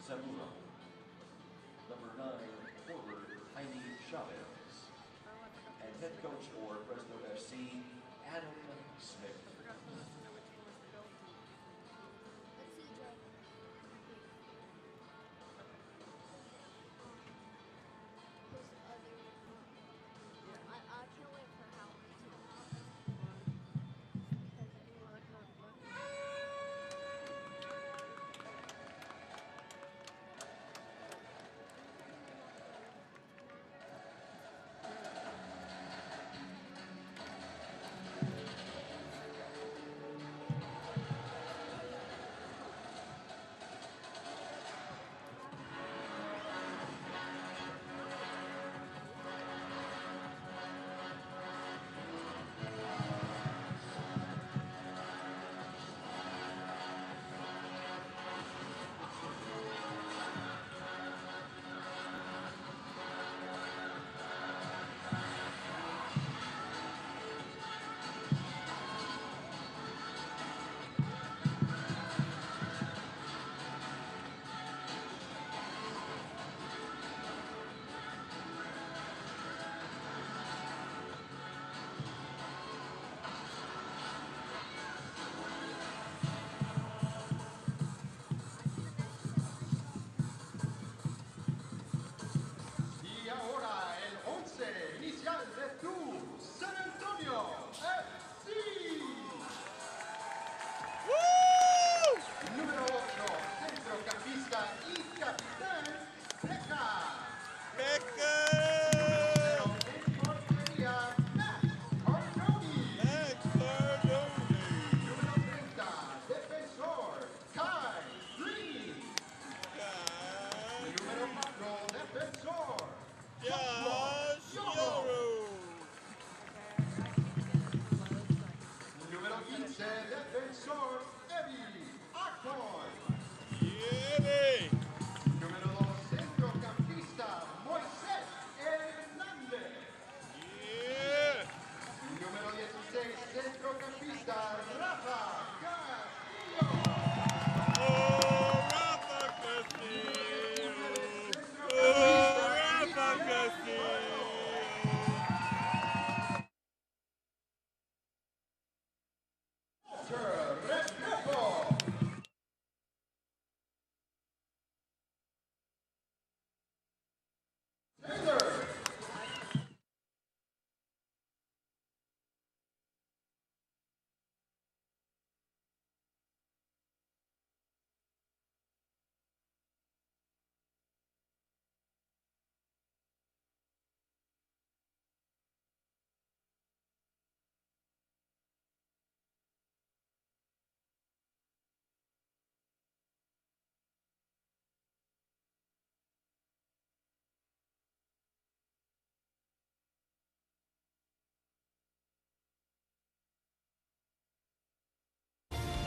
Zamora. Number 9, forward Heidi Chavez. And head coach for Fresno FC, Adam Smith.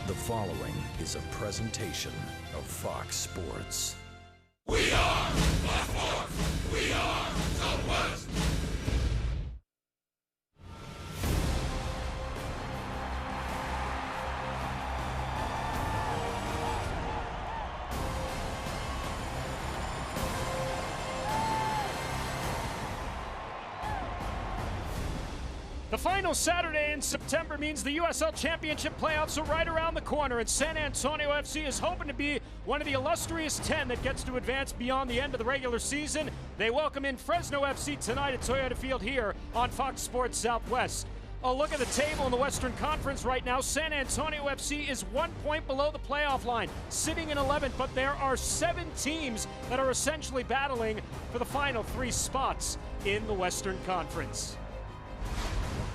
The following is a presentation of Fox Sports. We are Blackmore. We are Southwest. The final Saturday in September means the USL Championship playoffs are right around the corner, and San Antonio FC is hoping to be one of the illustrious 10 that gets to advance beyond the end of the regular season. They welcome in Fresno FC tonight at Toyota Field here on Fox Sports Southwest. A look at the table in the Western Conference right now. San Antonio FC is 1 point below the playoff line, sitting in 11th, but there are 7 teams that are essentially battling for the final 3 spots in the Western Conference.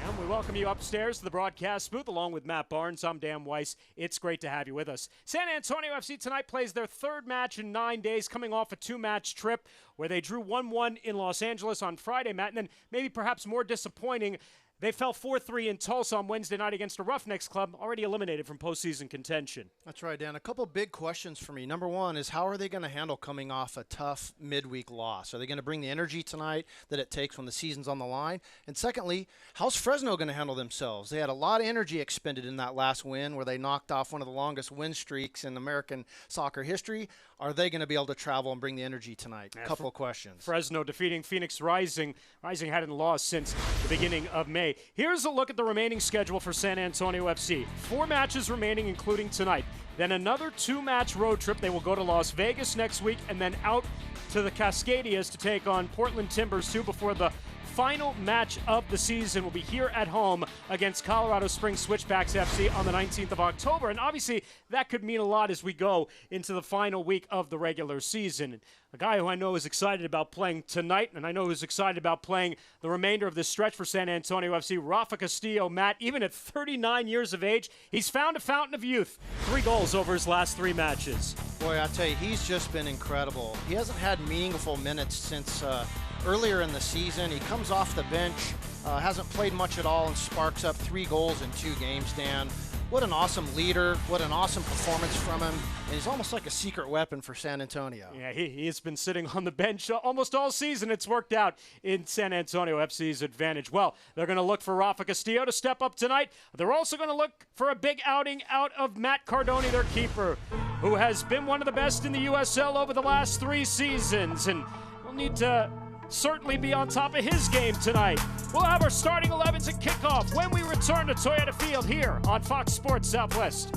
And we welcome you upstairs to the broadcast booth along with Matt Barnes. I'm Dan Weiss. It's great to have you with us. San Antonio FC tonight plays their 3rd match in 9 days, coming off a 2-match trip where they drew 1-1 in Los Angeles on Friday, Matt. And then maybe perhaps more disappointing, They fell 4-3 in Tulsa on Wednesday night against a Roughnecks club already eliminated from postseason contention. That's right, Dan. A couple big questions for me. Number one is, how are they going to handle coming off a tough midweek loss? Are they going to bring the energy tonight that it takes when the season's on the line? And secondly, how's Fresno going to handle themselves? They had a lot of energy expended in that last win where they knocked off one of the longest win streaks in American soccer history. Are they going to be able to travel and bring the energy tonight? A couple of questions. Fresno defeating Phoenix Rising. Rising hadn't lost since the beginning of May. Here's a look at the remaining schedule for San Antonio FC. 4 matches remaining, including tonight. Then another 2-match road trip. They will go to Las Vegas next week and then out to the Cascadias to take on Portland Timbers 2 before the final match of the season will be here at home against Colorado Springs Switchbacks FC on the 19th of October. And obviously, that could mean a lot as we go into the final week of the regular season. A guy who I know is excited about playing tonight, and I know who's excited about playing the remainder of this stretch for San Antonio FC, Rafa Castillo. Matt, even at 39 years of age, he's found a fountain of youth. 3 goals over his last 3 matches. Boy, I tell you, he's just been incredible. He hasn't had meaningful minutes since earlier in the season. He comes off the bench, hasn't played much at all, and sparks up 3 goals in 2 games, Dan. What an awesome leader. What an awesome performance from him. And he's almost like a secret weapon for San Antonio. Yeah, he has been sitting on the bench almost all season. It's worked out in San Antonio FC's advantage. Well, they're going to look for Rafa Castillo to step up tonight. They're also going to look for a big outing out of Matt Cardoni, their keeper, who has been one of the best in the USL over the last 3 seasons. And we'll need to certainly be on top of his game tonight. We'll have our starting 11s at kickoff when we return to Toyota Field here on Fox Sports Southwest.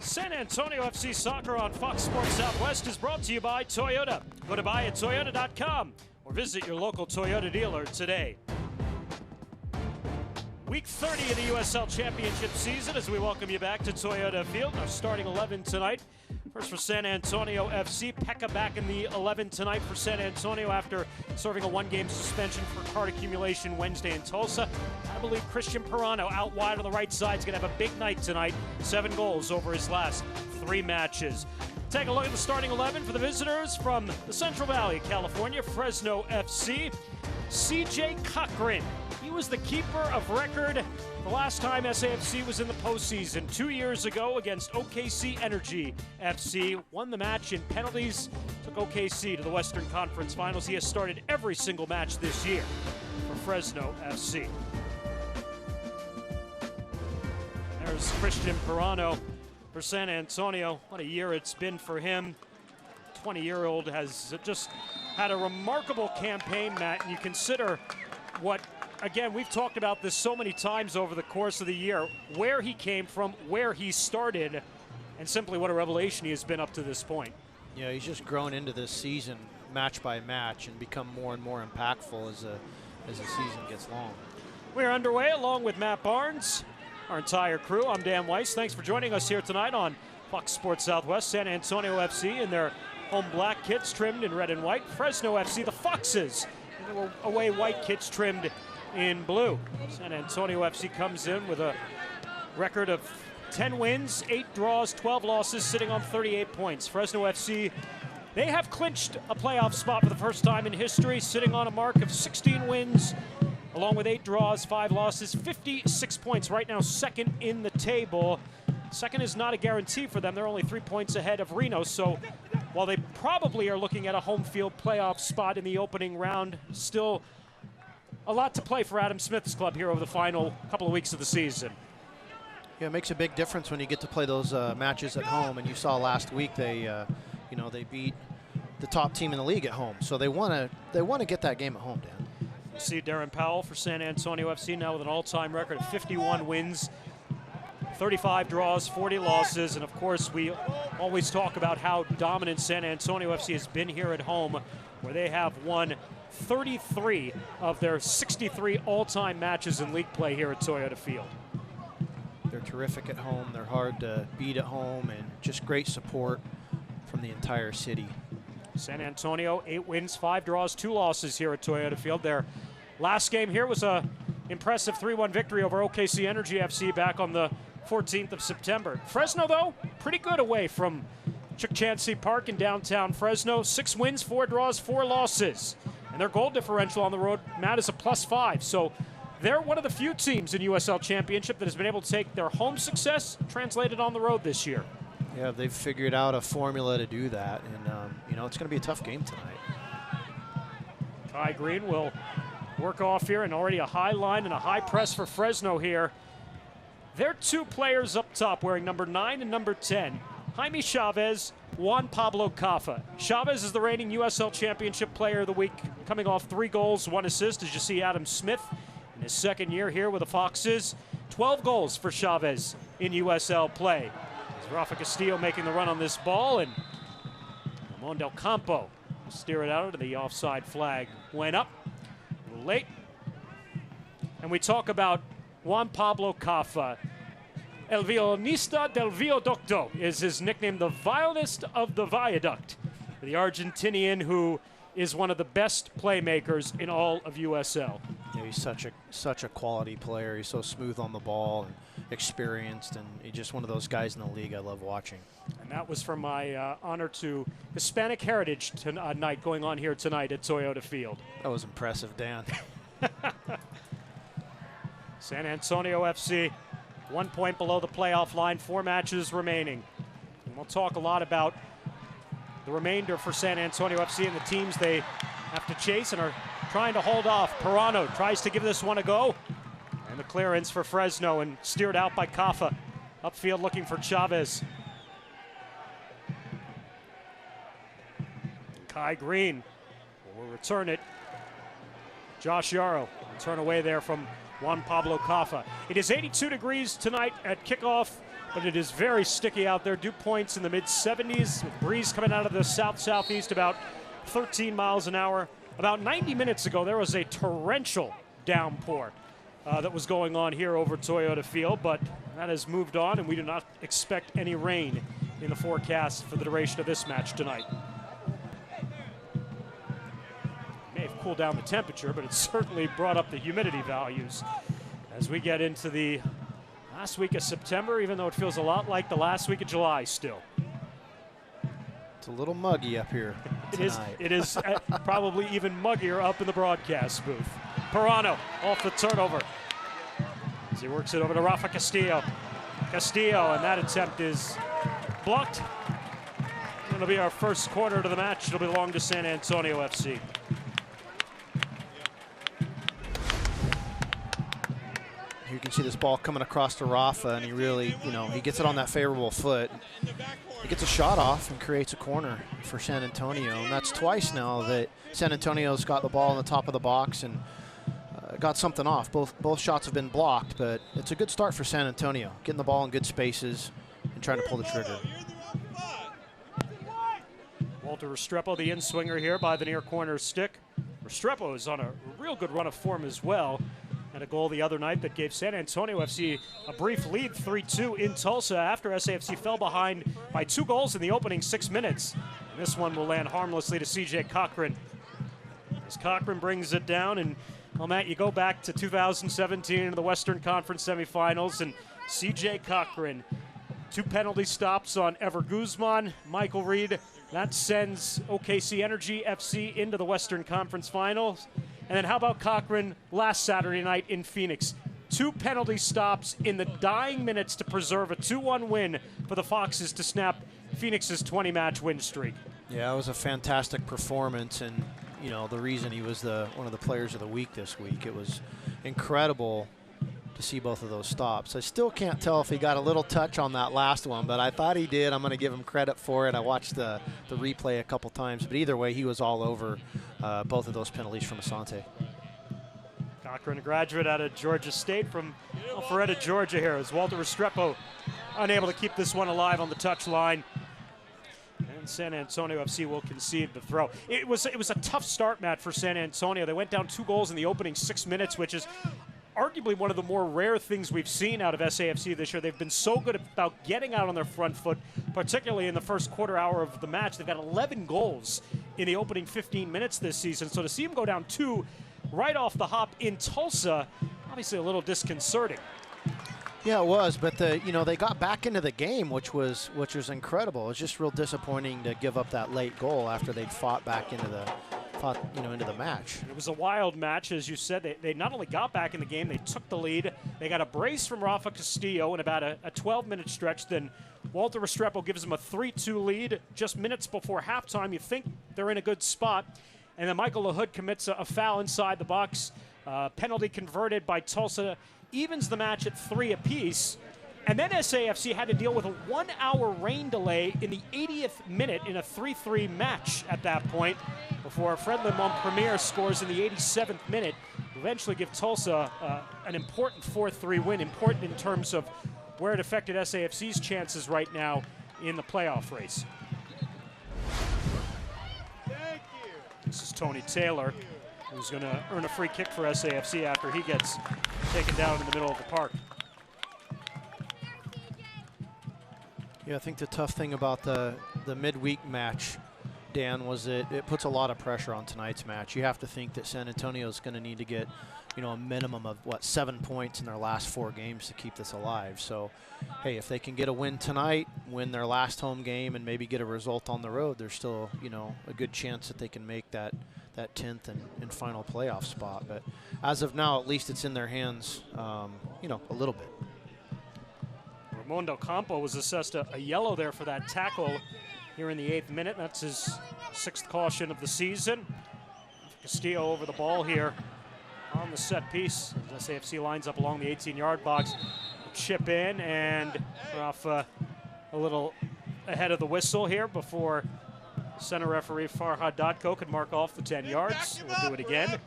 San Antonio FC Soccer on Fox Sports Southwest is brought to you by Toyota. Go to buyattoyota.com or visit your local Toyota dealer today. Week 30 of the USL Championship season as we welcome you back to Toyota Field. Our starting 11 tonight. First for San Antonio FC, Pekka back in the 11 tonight for San Antonio after serving a 1-game suspension for card accumulation Wednesday in Tulsa. I believe Christian Pirano out wide on the right side is going to have a big night tonight. 7 goals over his last 3 matches. Take a look at the starting 11 for the visitors from the Central Valley, California, Fresno FC. CJ Cochran. He was the keeper of record the last time SAFC was in the postseason 2 years ago against OKC Energy FC. Won the match in penalties, took OKC to the Western Conference Finals. He has started every single match this year for Fresno FC. There's Christian Pirano for San Antonio. What a year it's been for him. 20-year-old has just had a remarkable campaign, Matt, and you consider what, again, we've talked about this so many times over the course of the year, where he came from, where he started, and simply what a revelation he has been up to this point. Yeah, he's just grown into this season match by match and become more and more impactful as the season gets long. We're underway along with Matt Barnes, our entire crew. I'm Dan Weiss. Thanks for joining us here tonight on Fox Sports Southwest. San Antonio FC in their home black kits trimmed in red and white. Fresno FC, the Foxes, in their away white kits trimmed in blue. San Antonio FC comes in with a record of 10 wins, 8 draws, 12 losses, sitting on 38 points. Fresno FC, they have clinched a playoff spot for the first time in history, sitting on a mark of 16 wins, along with 8 draws, 5 losses, 56 points. Right now, second in the table. Second is not a guarantee for them. They're only 3 points ahead of Reno. So while they probably are looking at a home field playoff spot in the opening round, still a lot to play for Adam Smith's club here over the final couple of weeks of the season. Yeah, it makes a big difference when you get to play those matches at home. And you saw last week they beat the top team in the league at home. So they want to get that game at home, Dan. You see Darren Powell for San Antonio FC now with an all-time record of 51 wins, 35 draws, 40 losses. And of course, we always talk about how dominant San Antonio FC has been here at home, where they have won 33 of their 63 all-time matches in league play here at Toyota Field. They're terrific at home. They're hard to beat at home, and just great support from the entire city. San Antonio, 8 wins, 5 draws, 2 losses here at Toyota Field. Their last game here was a impressive 3-1 victory over OKC Energy FC back on the 14th of September. Fresno, though, pretty good away from Chukchansi Park in downtown Fresno. 6 wins, 4 draws, 4 losses. And their goal differential on the road, Matt, is a +5. So they're one of the few teams in USL Championship that has been able to take their home success translated on the road this year. Yeah, they've figured out a formula to do that, and it's going to be a tough game tonight. Kai Green will work off here, and already a high line and a high press for Fresno here. Their 2 players up top wearing number 9 and number 10, Jaime Chavez, Juan Pablo Cafa. Chavez is the reigning USL Championship Player of the Week, coming off 3 goals, 1 assist, as you see Adam Smith in his second year here with the Foxes. 12 goals for Chavez in USL play. Rafa Castillo making the run on this ball, and Ramon Del Campo steer it out, and the offside flag went up a little late. And we talk about Juan Pablo Cafa. El Violinista del Viaducto is his nickname, the violinist of the viaduct. The Argentinian who is one of the best playmakers in all of USL. Yeah, he's such a quality player. He's so smooth on the ball and experienced, and he's just one of those guys in the league I love watching. And that was for my honor to Hispanic heritage night going on here tonight at Toyota Field. That was impressive, Dan. San Antonio FC, 1 point below the playoff line, 4 matches remaining. And we'll talk a lot about the remainder for San Antonio FC and the teams they have to chase and are trying to hold off. Perano tries to give this one a go. And the clearance for Fresno, and steered out by Cafa. Upfield looking for Chavez. Kai Green will return it. Josh Yarrow will turn away there from Juan Pablo Cafa. It is 82 degrees tonight at kickoff, but it is very sticky out there. Dew points in the mid-70s, with breeze coming out of the south-southeast about 13 miles an hour. About 90 minutes ago, there was a torrential downpour that was going on here over Toyota Field, but that has moved on, and we do not expect any rain in the forecast for the duration of this match tonight. May have cooled down the temperature, but it certainly brought up the humidity values as we get into the last week of September, even though it feels a lot like the last week of July still. It's a little muggy up here tonight. It is probably even muggier up in the broadcast booth. Perano off the turnover as he works it over to Rafa Castillo. And that attempt is blocked. It'll be our first quarter to the match. It'll belong to San Antonio FC. You can see this ball coming across to Rafa, and he really, he gets it on that favorable foot. He gets a shot off and creates a corner for San Antonio, and that's twice now that San Antonio's got the ball on the top of the box and got something off. Both shots have been blocked, but it's a good start for San Antonio, getting the ball in good spaces and trying to pull the trigger. Walter Restrepo, the in-swinger here by the near corner stick. Restrepo is on a real good run of form as well. Had a goal the other night that gave San Antonio FC a brief lead, 3-2 in Tulsa, after SAFC fell behind by 2 goals in the opening 6 minutes. And this one will land harmlessly to CJ Cochran. As Cochran brings it down, and well, Matt, you go back to 2017 in the Western Conference semifinals, and CJ Cochran, 2 penalty stops on Ever Guzman, Michael Reed. That sends OKC Energy FC into the Western Conference Finals. And then how about Cochran last Saturday night in Phoenix? 2 penalty stops in the dying minutes to preserve a 2-1 win for the Foxes to snap Phoenix's 20-match win streak. Yeah, it was a fantastic performance, and the reason he was one of the players of the week this week. It was incredible to see both of those stops. I still can't tell if he got a little touch on that last one, but I thought he did. I'm going to give him credit for it. I watched the replay a couple times, but either way, he was all over both of those penalties from Asante. Cochran, a graduate out of Georgia State from Alpharetta, Georgia here, as Walter Restrepo unable to keep this one alive on the touch line. And San Antonio FC will concede the throw. It was a tough start, Matt, for San Antonio. They went down 2 goals in the opening 6 minutes, which is arguably one of the more rare things we've seen out of SAFC this year. They've been so good about getting out on their front foot, particularly in the first quarter hour of the match. They've got 11 goals in the opening 15 minutes this season. So to see them go down 2 right off the hop in Tulsa, obviously a little disconcerting. Yeah, it was, but they got back into the game, which was incredible. It was just real disappointing to give up that late goal after they'd fought back into the match. It was a wild match, as you said. They not only got back in the game, they took the lead. They got a brace from Rafa Castillo in about a 12-minute stretch. Then Walter Restrepo gives them a 3-2 lead just minutes before halftime. You think they're in a good spot. And then Michael LaHood commits a foul inside the box. Penalty converted by Tulsa. Evens the match at 3 apiece. And then SAFC had to deal with a 1-hour rain delay in the 80th minute in a 3-3 match at that point, before Fred Lemon Premier scores in the 87th minute to eventually give Tulsa an important 4-3 win, important in terms of where it affected SAFC's chances right now in the playoff race. This is Tony Taylor, who's going to earn a free kick for SAFC after he gets taken down in the middle of the park. Yeah, I think the tough thing about the midweek match, Dan, was that it puts a lot of pressure on tonight's match. You have to think that San Antonio is going to need to get, a minimum of, 7 points in their last 4 games to keep this alive. So, hey, if they can get a win tonight, win their last home game, and maybe get a result on the road, there's still, a good chance that they can make that 10th and final playoff spot. But as of now, at least it's in their hands, a little bit. Raimondo Campo was assessed a yellow there for that tackle here in the 8th minute. That's his 6th caution of the season. Castillo over the ball here on the set piece. As SAFC lines up along the 18-yard box. Chip in, and Rafa a little ahead of the whistle here before center referee Farhad Dotko could mark off the 10 yards. We'll do it again.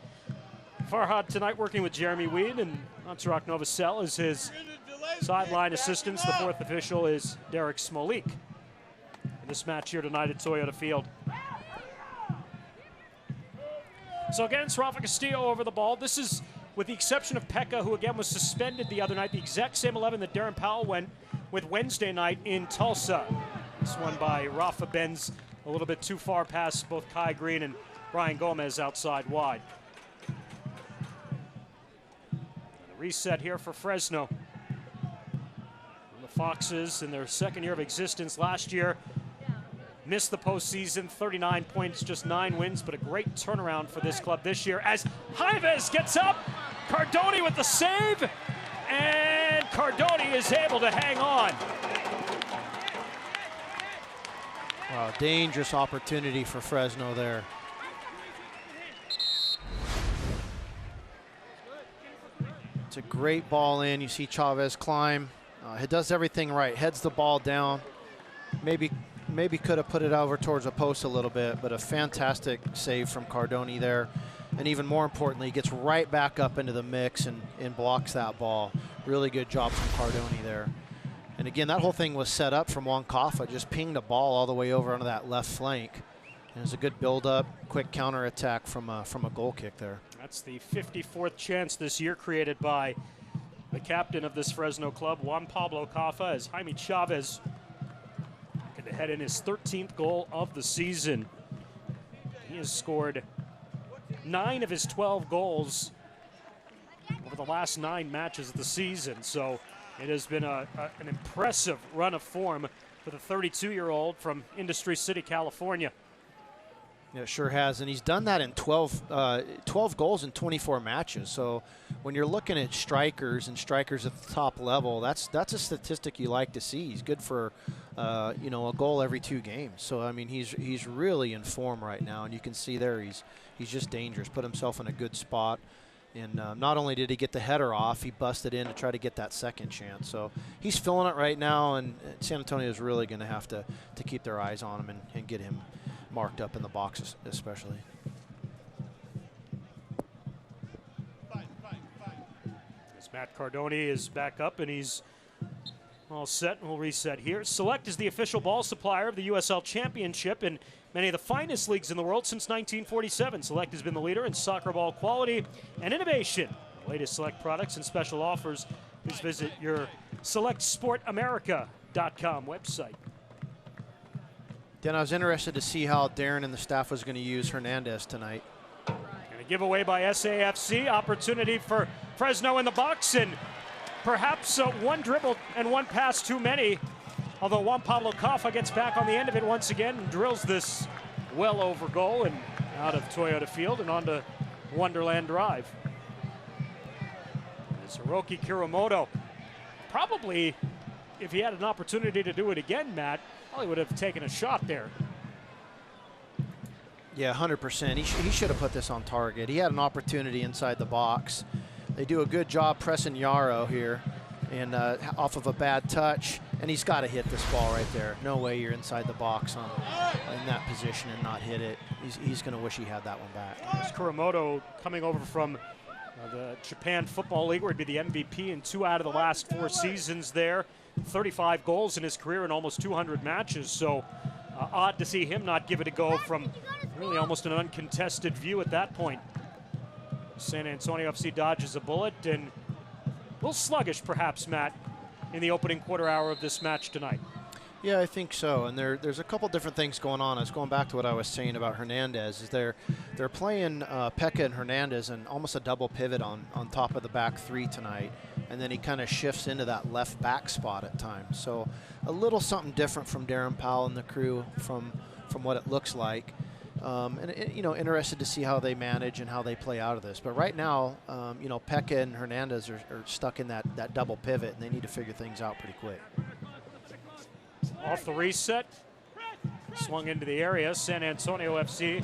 Farhad tonight working with Jeremy Weed, and Antrak Novosel is his sideline assistants. The 4th official is Derek Smolik. In this match here tonight at Toyota Field. So again, it's Rafa Castillo over the ball. This is, with the exception of Pekka, who again was suspended the other night, the exact same 11 that Darren Powell went with Wednesday night in Tulsa. This one by Rafa bends a little bit too far past both Kai Green and Brian Gomez outside wide. And a reset here for Fresno. And the Foxes, in their 2nd year of existence last year, missed the postseason, 39 points, just 9 wins, but a great turnaround for this club this year as Jaives gets up, Cardoni with the save, and Cardoni is able to hang on. Wow, dangerous opportunity for Fresno there. It's a great ball in. You see Chavez climb. He does everything right. Heads the ball down. Maybe could have put it over towards the post a little bit, but a fantastic save from Cardoni there. And even more importantly, gets right back up into the mix and blocks that ball. Really good job from Cardoni there. And again, that whole thing was set up from Wankafa, just pinged a ball all the way over onto that left flank. And it was a good build-up, quick counterattack from a goal kick there. That's the 54th chance this year created by the captain of this Fresno club, Juan Pablo Cafa, as Jaime Chavez going to head in his 13th goal of the season. He has scored 9 of his 12 goals over the last 9 matches of the season. So it has been an impressive run of form for the 32-year-old from Industry City, California. Yeah, it sure has, and he's done that in 12 goals in 24 matches. So when you're looking at strikers and strikers at the top level, that's a statistic you like to see. He's good for a goal every 2 games. So I mean, he's really in form right now, and you can see there he's just dangerous. Put himself in a good spot, and not only did he get the header off, he busted in to try to get that second chance. So he's feeling it right now, and San Antonio is really going to have to keep their eyes on him and get him marked up in the box especially. As Matt Cardoni is back up and he's all set, and we'll reset here. Select is the official ball supplier of the USL Championship and many of the finest leagues in the world since 1947. Select has been the leader in soccer ball quality and innovation. The latest Select products and special offers, please visit your SelectSportAmerica.com website. Dan, I was interested to see how Darren and the staff was going to use Hernandez tonight. And a giveaway by SAFC. Opportunity for Fresno in the box, and perhaps one dribble and one pass too many. Although Juan Pablo Cafa gets back on the end of it once again and drills this well over goal and out of Toyota Field and onto Wonderland Drive. It's Hiroki Kuramoto. Probably, if he had an opportunity to do it again, Matt, probably would have taken a shot there. Yeah, 100%. He should have put this on target. He had an opportunity inside the box. They do a good job pressing Yarrow here, and off of a bad touch, and he's got to hit this ball right there. No way you're inside the box in that position and not hit it. He's going to wish he had that one back. There's Kuramoto coming over from the Japan Football League, where he'd be the MVP in 2 out of the last 4 seasons there. 35 goals in his career in almost 200 matches, so odd to see him not give it a go from really almost an uncontested view at that point. San Antonio FC dodges a bullet, and a little sluggish perhaps, Matt, in the opening quarter hour of this match tonight. Yeah, I think so. And there's a couple different things going on. I was going back to what I was saying about Hernandez. Is they're playing Pekka and Hernandez and almost a double pivot on top of the back 3 tonight, and then he kind of shifts into that left back spot at times. So a little something different from Darren Powell and the crew from what it looks like. Interested to see how they manage and how they play out of this. But right now, Pekka and Hernandez are stuck in that double pivot, and they need to figure things out pretty quick. Off the reset, swung into the area. San Antonio FC.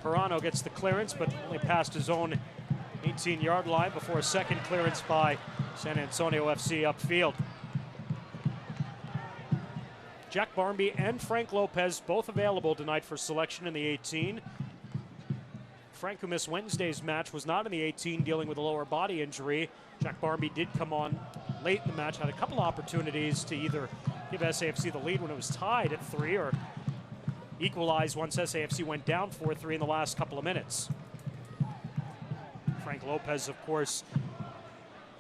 Perano gets the clearance, but only past his own 18-yard line before a second clearance by San Antonio FC upfield. Jack Barmby and Frank Lopez both available tonight for selection in the 18. Frank, who missed Wednesday's match, was not in the 18 dealing with a lower body injury. Jack Barmby did come on late in the match, had a couple opportunities to either give SAFC the lead when it was tied at 3 or equalize once SAFC went down 4-3 in the last couple of minutes. Frank Lopez, of course,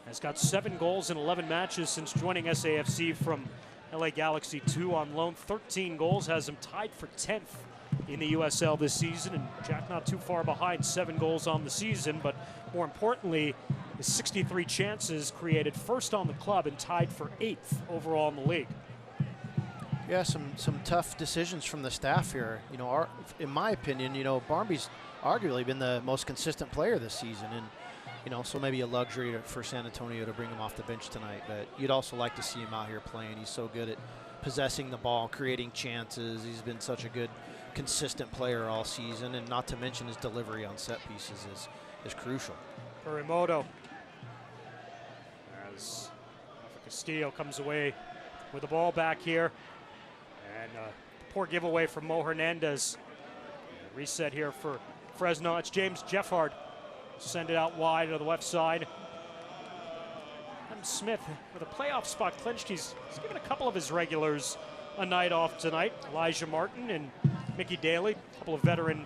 has got 7 goals in 11 matches since joining SAFC from LA Galaxy 2 on loan. 13 goals, has him tied for 10th in the USL this season, and Jack not too far behind, 7 goals on the season, but more importantly, his 63 chances created, first on the club and tied for 8th overall in the league. Yeah, some tough decisions from the staff here. In my opinion, Barmby's arguably been the most consistent player this season, and so maybe a luxury for San Antonio to bring him off the bench tonight. But you'd also like to see him out here playing. He's so good at possessing the ball, creating chances. He's been such a good, consistent player all season, and not to mention his delivery on set pieces is crucial. Kurimoto As Castillo comes away with the ball back here. And poor giveaway from Mo Hernandez. Reset here for Fresno. It's James Jeffard. Send it out wide to the left side. Adam Smith with a playoff spot clinched. He's given a couple of his regulars a night off tonight. Elijah Martin and Mickey Daly, a couple of veteran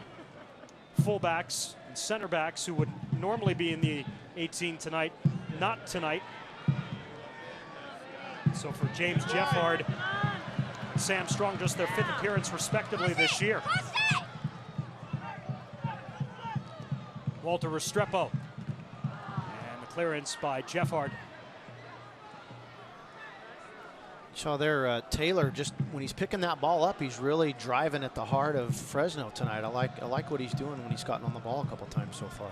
fullbacks and center backs who would normally be in the 18 tonight, not tonight. So for James Jeffard, Sam Strong, just their 5th appearance respectively this year. Walter Restrepo. And the clearance by Jeffard. So there, Taylor, just when he's picking that ball up, he's really driving at the heart of Fresno tonight. I like what he's doing when he's gotten on the ball a couple times so far.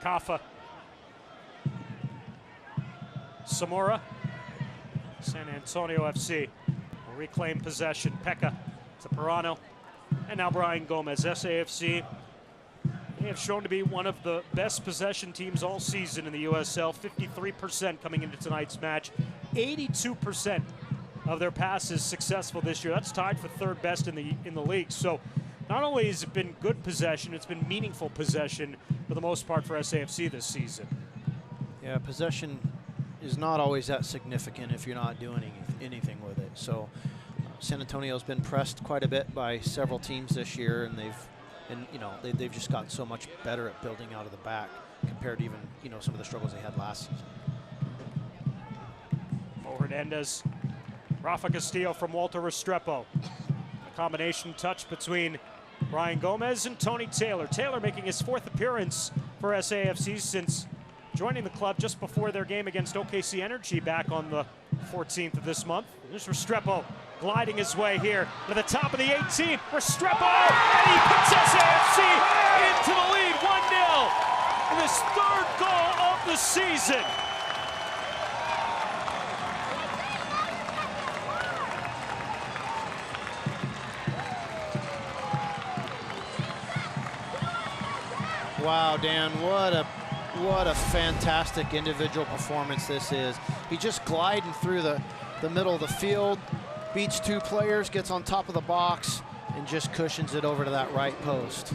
Kafa. Samora. San Antonio FC will reclaim possession. Pekka to Perano. And now Brian Gomez. SAFC, they have shown to be one of the best possession teams all season in the USL. 53% coming into tonight's match. 82% of their passes successful this year. That's tied for 3rd best in the league. So not only has it been good possession, it's been meaningful possession for the most part for SAFC this season. Yeah, possession is not always that significant if you're not doing anything with it. So San Antonio's been pressed quite a bit by several teams this year, and they've just gotten so much better at building out of the back compared to even some of the struggles they had last season. Mo Hernandez, Rafa Castillo from Walter Restrepo. A combination touch between Brian Gomez and Tony Taylor. Taylor making his 4th appearance for SAFC since joining the club just before their game against OKC Energy back on the 14th of this month. There's Restrepo gliding his way here to the top of the 18. Restrepo, and he puts SAFC into the lead, 1-0. And his 3rd goal of the season. Wow, Dan, what a fantastic individual performance this is. He just gliding through the middle of the field, beats 2 players, gets on top of the box, and just cushions it over to that right post.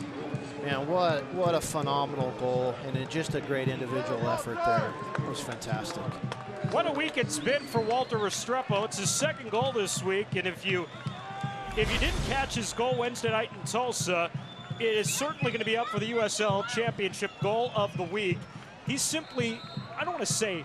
Man, what a phenomenal goal, and just a great individual effort there. It was fantastic. What a week it's been for Walter Restrepo. It's his 2nd goal this week, and if you didn't catch his goal Wednesday night in Tulsa, it is certainly going to be up for the USL Championship goal of the week. He simply, I don't want to say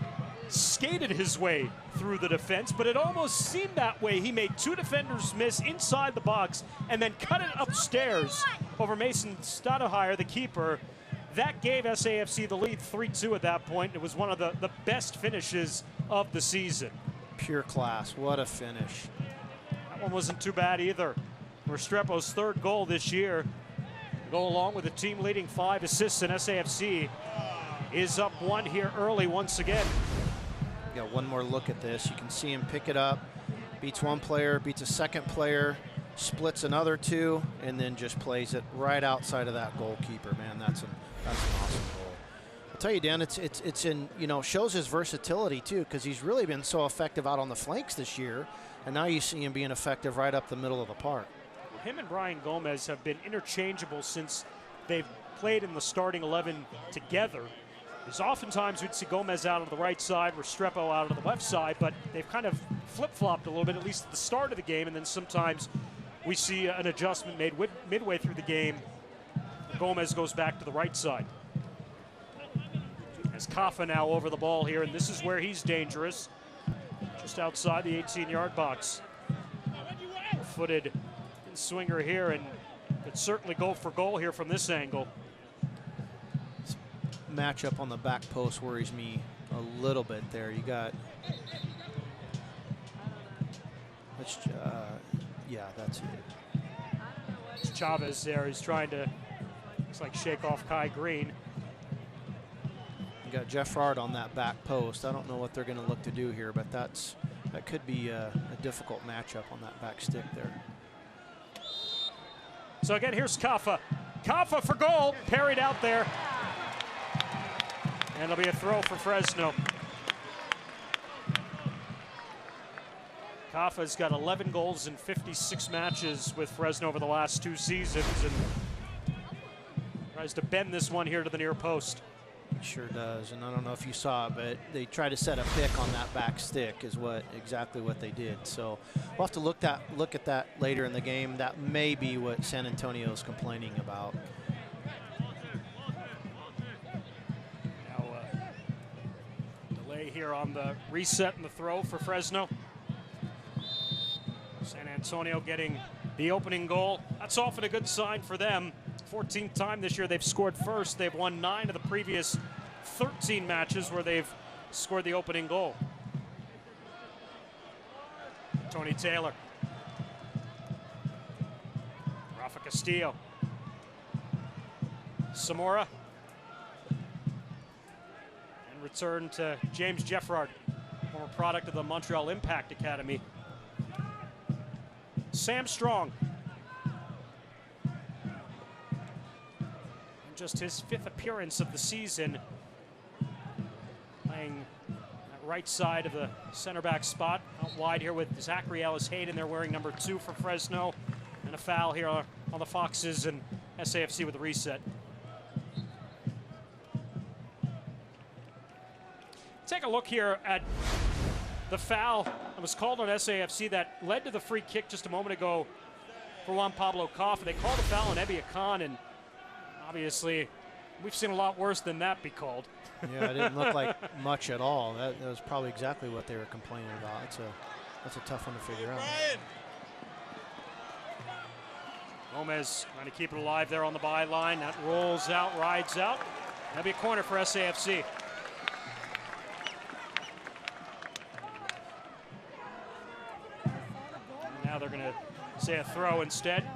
skated his way through the defense, but it almost seemed that way. He made 2 defenders miss inside the box and then cut it upstairs over Mason Stademeyer, the keeper. That gave SAFC the lead 3-2 at that point. It was one of the best finishes of the season. Pure class. What a finish. That one wasn't too bad either. Restrepo's 3rd goal this year. Go along with the team leading 5 assists, and SAFC is up 1 here early once again. Got one more look at this. You can see him pick it up, beats 1 player, beats a 2nd player, splits another 2, and then just plays it right outside of that goalkeeper. Man, that's an awesome goal. I'll tell you, Dan, it's in, shows his versatility too, because he's really been so effective out on the flanks this year, and now you see him being effective right up the middle of the park. Him and Brian Gomez have been interchangeable since they've played in the starting 11 together. Because oftentimes we'd see Gomez out of the right side, Restrepo out of the left side, but they've kind of flip-flopped a little bit, at least at the start of the game, and then sometimes we see an adjustment made midway through the game. Gomez goes back to the right side. As Kafa now over the ball here, and this is where he's dangerous, just outside the 18-yard box. Footed swinger here, and could certainly go for goal here from this angle. This matchup on the back post worries me a little bit there. You got, yeah, that's it. It's Chavez there. He's trying to, looks like, shake off Kai Green. You got Jeffard on that back post. I don't know what they're going to look to do here, but that could be a difficult matchup on that back stick there. So again, here's Kafa. Kaffa for goal, parried out there. And it'll be a throw for Fresno. Kaffa's got 11 goals in 56 matches with Fresno over the last 2 seasons and tries to bend this one here to the near post. He sure does, and I don't know if you saw it, but they try to set a pick on that back stick is exactly what they did. So we'll have to look at that later in the game. That may be what San Antonio is complaining about. Now delay here on the reset and the throw for Fresno. San Antonio getting the opening goal. That's often a good sign for them. 14th time this year they've scored first. They've won 9 of the previous 13 matches where they've scored the opening goal. Tony Taylor. Rafa Castillo. Zamora. And return to James Jeffrard, former product of the Montreal Impact Academy. Sam Strong. Just his 5th appearance of the season, playing that right side of the center back spot. Out wide here with Zachary Ellis Hayden. They're wearing number 2 for Fresno. And a foul here on the Foxes and SAFC with the reset. Take a look here at the foul that was called on SAFC that led to the free kick just a moment ago for Juan Pablo Kaffa. They called a foul on Ebia Khan, and obviously we've seen a lot worse than that be called. Yeah, it didn't look like much at all. That was probably exactly what they were complaining about. That's a tough one to figure out. Gomez trying to keep it alive there on the byline. That rolls out, rides out. That'll be a corner for SAFC. Now they're going to say a throw instead.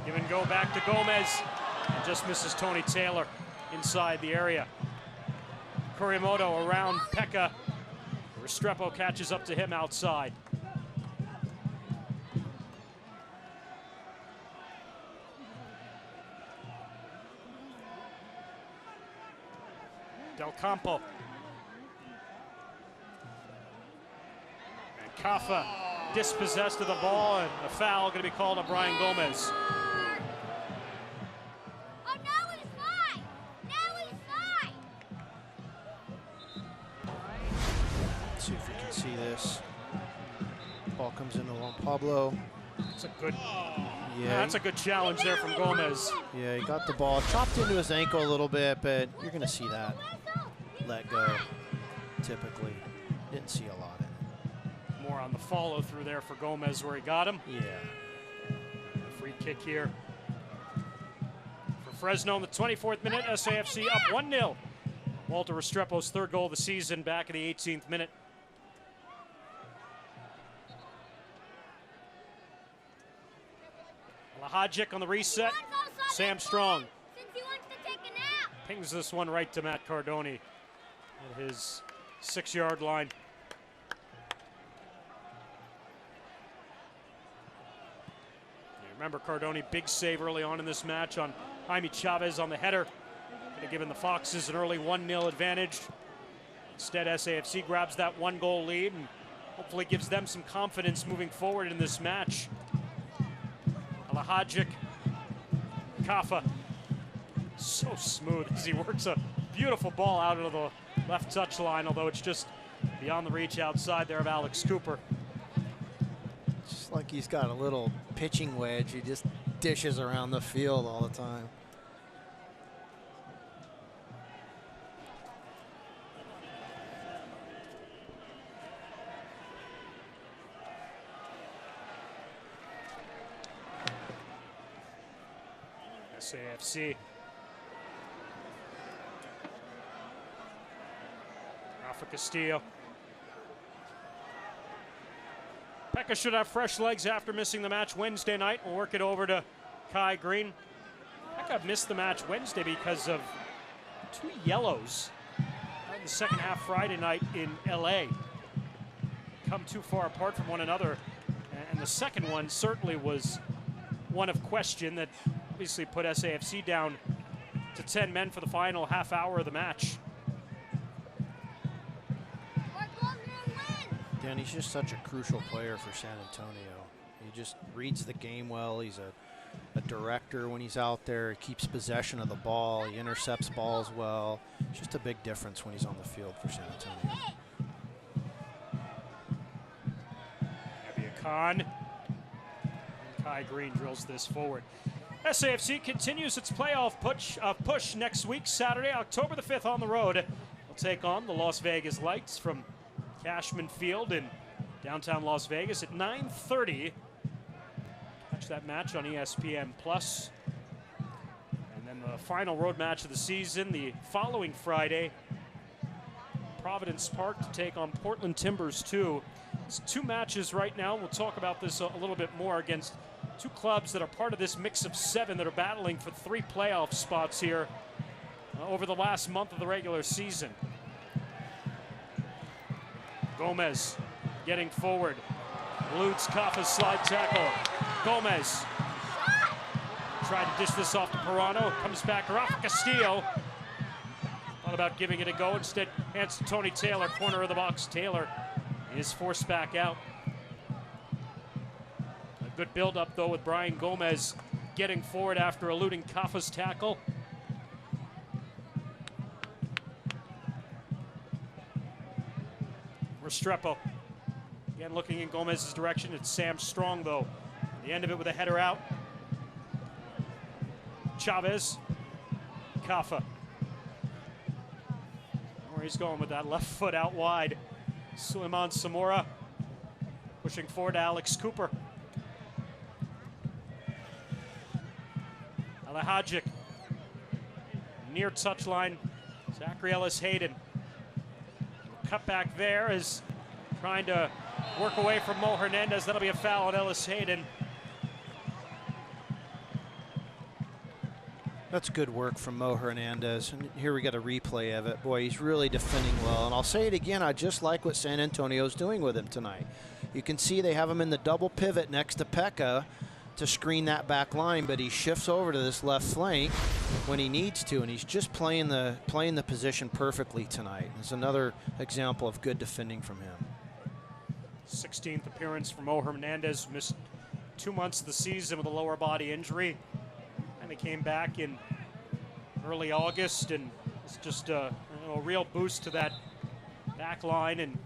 Give and go back to Gomez. And just misses Tony Taylor inside the area. Kurimoto around Pekka. Restrepo catches up to him outside. Del Campo. And Kaffa dispossessed of the ball, and a foul going to be called on Brian Gomez. Oh, now he's fine. Now he's fine. Let's see if we can see this. Ball comes into Juan Pablo. That's a good. Yeah, That's a good challenge there from Gomez. Yeah, he got the ball chopped into his ankle a little bit, but you're going to see that let go. Typically, didn't see a lot in it. More on the follow through there for Gomez where he got him. Yeah. Free kick here for Fresno in the 24th minute. SAFC up 1-0. Walter Restrepo's 3rd goal of the season back in the 18th minute. Lahajic on the reset. Sam Strong Since he wants to take a nap. pings this one right to Matt Cardoni at his 6-yard line. Remember Cardoni, big save early on in this match on Jaime Chavez on the header. Could have given the Foxes an early 1-0 advantage. Instead, SAFC grabs that 1-goal lead and hopefully gives them some confidence moving forward in this match. Lahajic, Kaffa, so smooth as he works a beautiful ball out of the left touch line, although it's just beyond the reach outside there of Alex Cooper. Just like he's got a little pitching wedge. He just dishes around the field all the time. SAFC. Rafa Castillo. Pekka should have fresh legs after missing the match Wednesday night. We'll work it over to Kai Green. Pekka missed the match Wednesday because of 2 yellows in the second half Friday night in LA. come too far apart from one another. And the second one certainly was one of question that obviously put SAFC down to 10 men for the final half hour of the match. Dan, he's just such a crucial player for San Antonio. He just reads the game well. He's a director when he's out there. He keeps possession of the ball. He intercepts balls well. It's just a big difference when he's on the field for San Antonio. Khan. And Kai Green drills this forward. SAFC continues its playoff push next week, Saturday, October the 5th on the road. We'll take on the Las Vegas Lights from Cashman Field in downtown Las Vegas at 9:30. Catch that match on ESPN Plus. And then the final road match of the season, the following Friday, Providence Park to take on Portland Timbers 2. It's 2 matches right now. We'll talk about this a little bit more against 2 clubs that are part of this mix of 7 that are battling for 3 playoff spots here over the last month of the regular season. Gomez getting forward. Eludes Kaffa's slide tackle. Gomez tried to dish this off to Pirano. Comes back off Castillo. Thought about giving it a go. Instead, hands to Tony Taylor, corner of the box. Taylor is forced back out. A good build-up, though, with Brian Gomez getting forward after eluding Kaffa's tackle. Restrepo again looking in Gomez's direction. It's Sam Strong, though. The end of it with a header out. Chavez. Kaffa. Where he's going with that left foot out wide. Suleiman Samora pushing forward to Alex Cooper. Alahajic near touchline. Zachary Ellis Hayden. Cut back there is trying to work away from Mo Hernandez. That'll be a foul on Ellis Hayden. That's good work from Mo Hernandez. And here we got a replay of it. Boy, he's really defending well. And I'll say it again, I just like what San Antonio's doing with him tonight. You can see they have him in the double pivot next to Pekka to screen that back line, but he shifts over to this left flank when he needs to, and he's just playing the position perfectly tonight. It's another example of good defending from him. 16th appearance for Mo Hernandez. Missed 2 months of the season with a lower body injury. And he came back in early August, and it's just a real boost to that back line and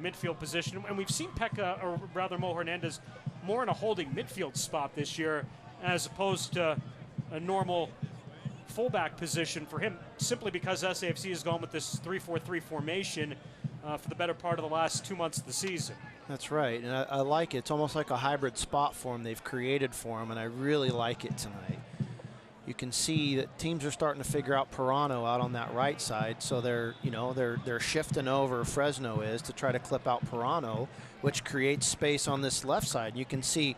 midfield position. And we've seen Pekka, or rather Mo Hernandez, more in a holding midfield spot this year as opposed to a normal fullback position for him, simply because SAFC has gone with this 3-4-3 formation for the better part of the last 2 months of the season. That's right, and I like it. It's almost like a hybrid spot for him they've created for him, and I really like it tonight. You can see that teams are starting to figure out Pirano out on that right side, so they're shifting over. Fresno is to try to clip out Pirano, which creates space on this left side. You can see,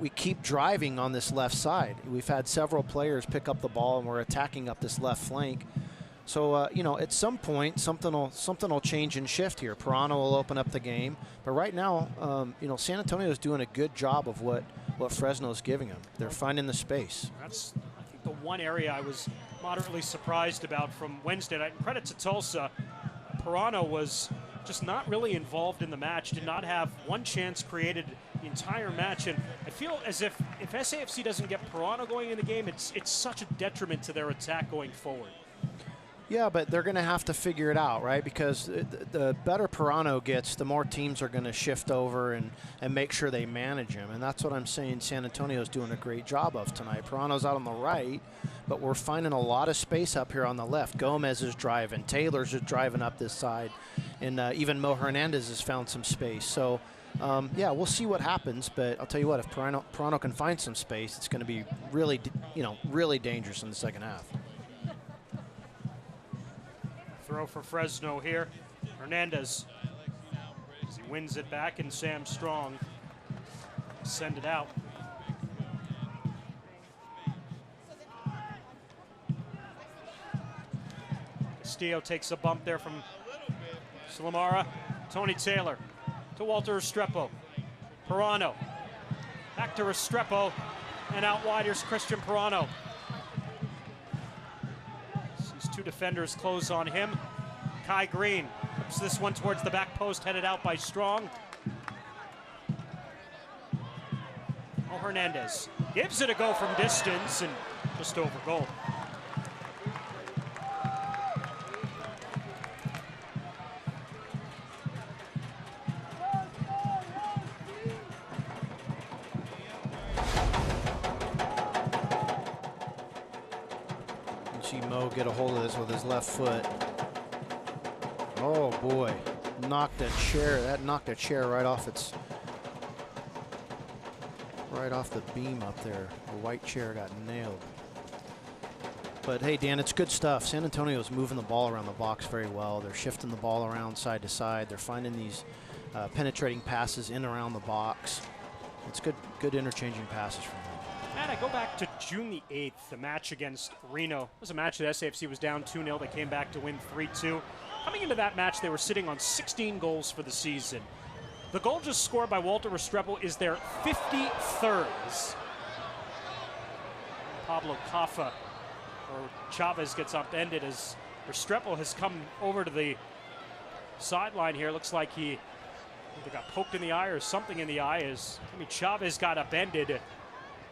we keep driving on this left side. We've had several players pick up the ball, and we're attacking up this left flank. So at some point something will change and shift here. Pirano will open up the game, but right now, San Antonio is doing a good job of what Fresno is giving them. They're finding the space. That's, I think, the one area I was moderately surprised about from Wednesday night. And credit to Tulsa, Pirano was just not really involved in the match. Did not have one chance created the entire match, and I feel as if SAFC doesn't get Pirano going in the game, it's such a detriment to their attack going forward. Yeah, but they're going to have to figure it out, right? Because the better Pirano gets, the more teams are going to shift over and make sure they manage him. And that's what I'm saying San Antonio's doing a great job of tonight. Pirano's out on the right, but we're finding a lot of space up here on the left. Gomez is driving. Taylor's just driving up this side. And even Mo Hernandez has found some space. So, yeah, we'll see what happens. But I'll tell you what, if Pirano can find some space, it's going to be really, really dangerous in the second half. Throw for Fresno here. Hernandez, as he wins it back, and Sam Strong send it out. Castillo takes a bump there from Salamara. Tony Taylor to Walter Restrepo. Pirano. Back to Restrepo. And out wide, here's Christian Pirano. These two defenders close on him. Kai Green whips this one towards the back post, headed out by Strong. Oh, Hernandez gives it a go from distance and just over goal. See Mo get a hold of this with his left foot. Oh boy, knocked a chair. That knocked a chair right off the beam up there. The white chair got nailed. But hey, Dan, it's good stuff. San Antonio's moving the ball around the box very well. They're shifting the ball around side to side. They're finding these penetrating passes in around the box. It's good interchanging passes from them. And I go back to June the 8th, the match against Reno. It was a match that SAFC was down 2-0. They came back to win 3-2. Coming into that match, they were sitting on 16 goals for the season. The goal just scored by Walter Restrepo is their 53rd. Pablo Caffa, or Chavez, gets upended as Restrepo has come over to the sideline here. Looks like he either got poked in the eye or something in the eye as Chavez got upended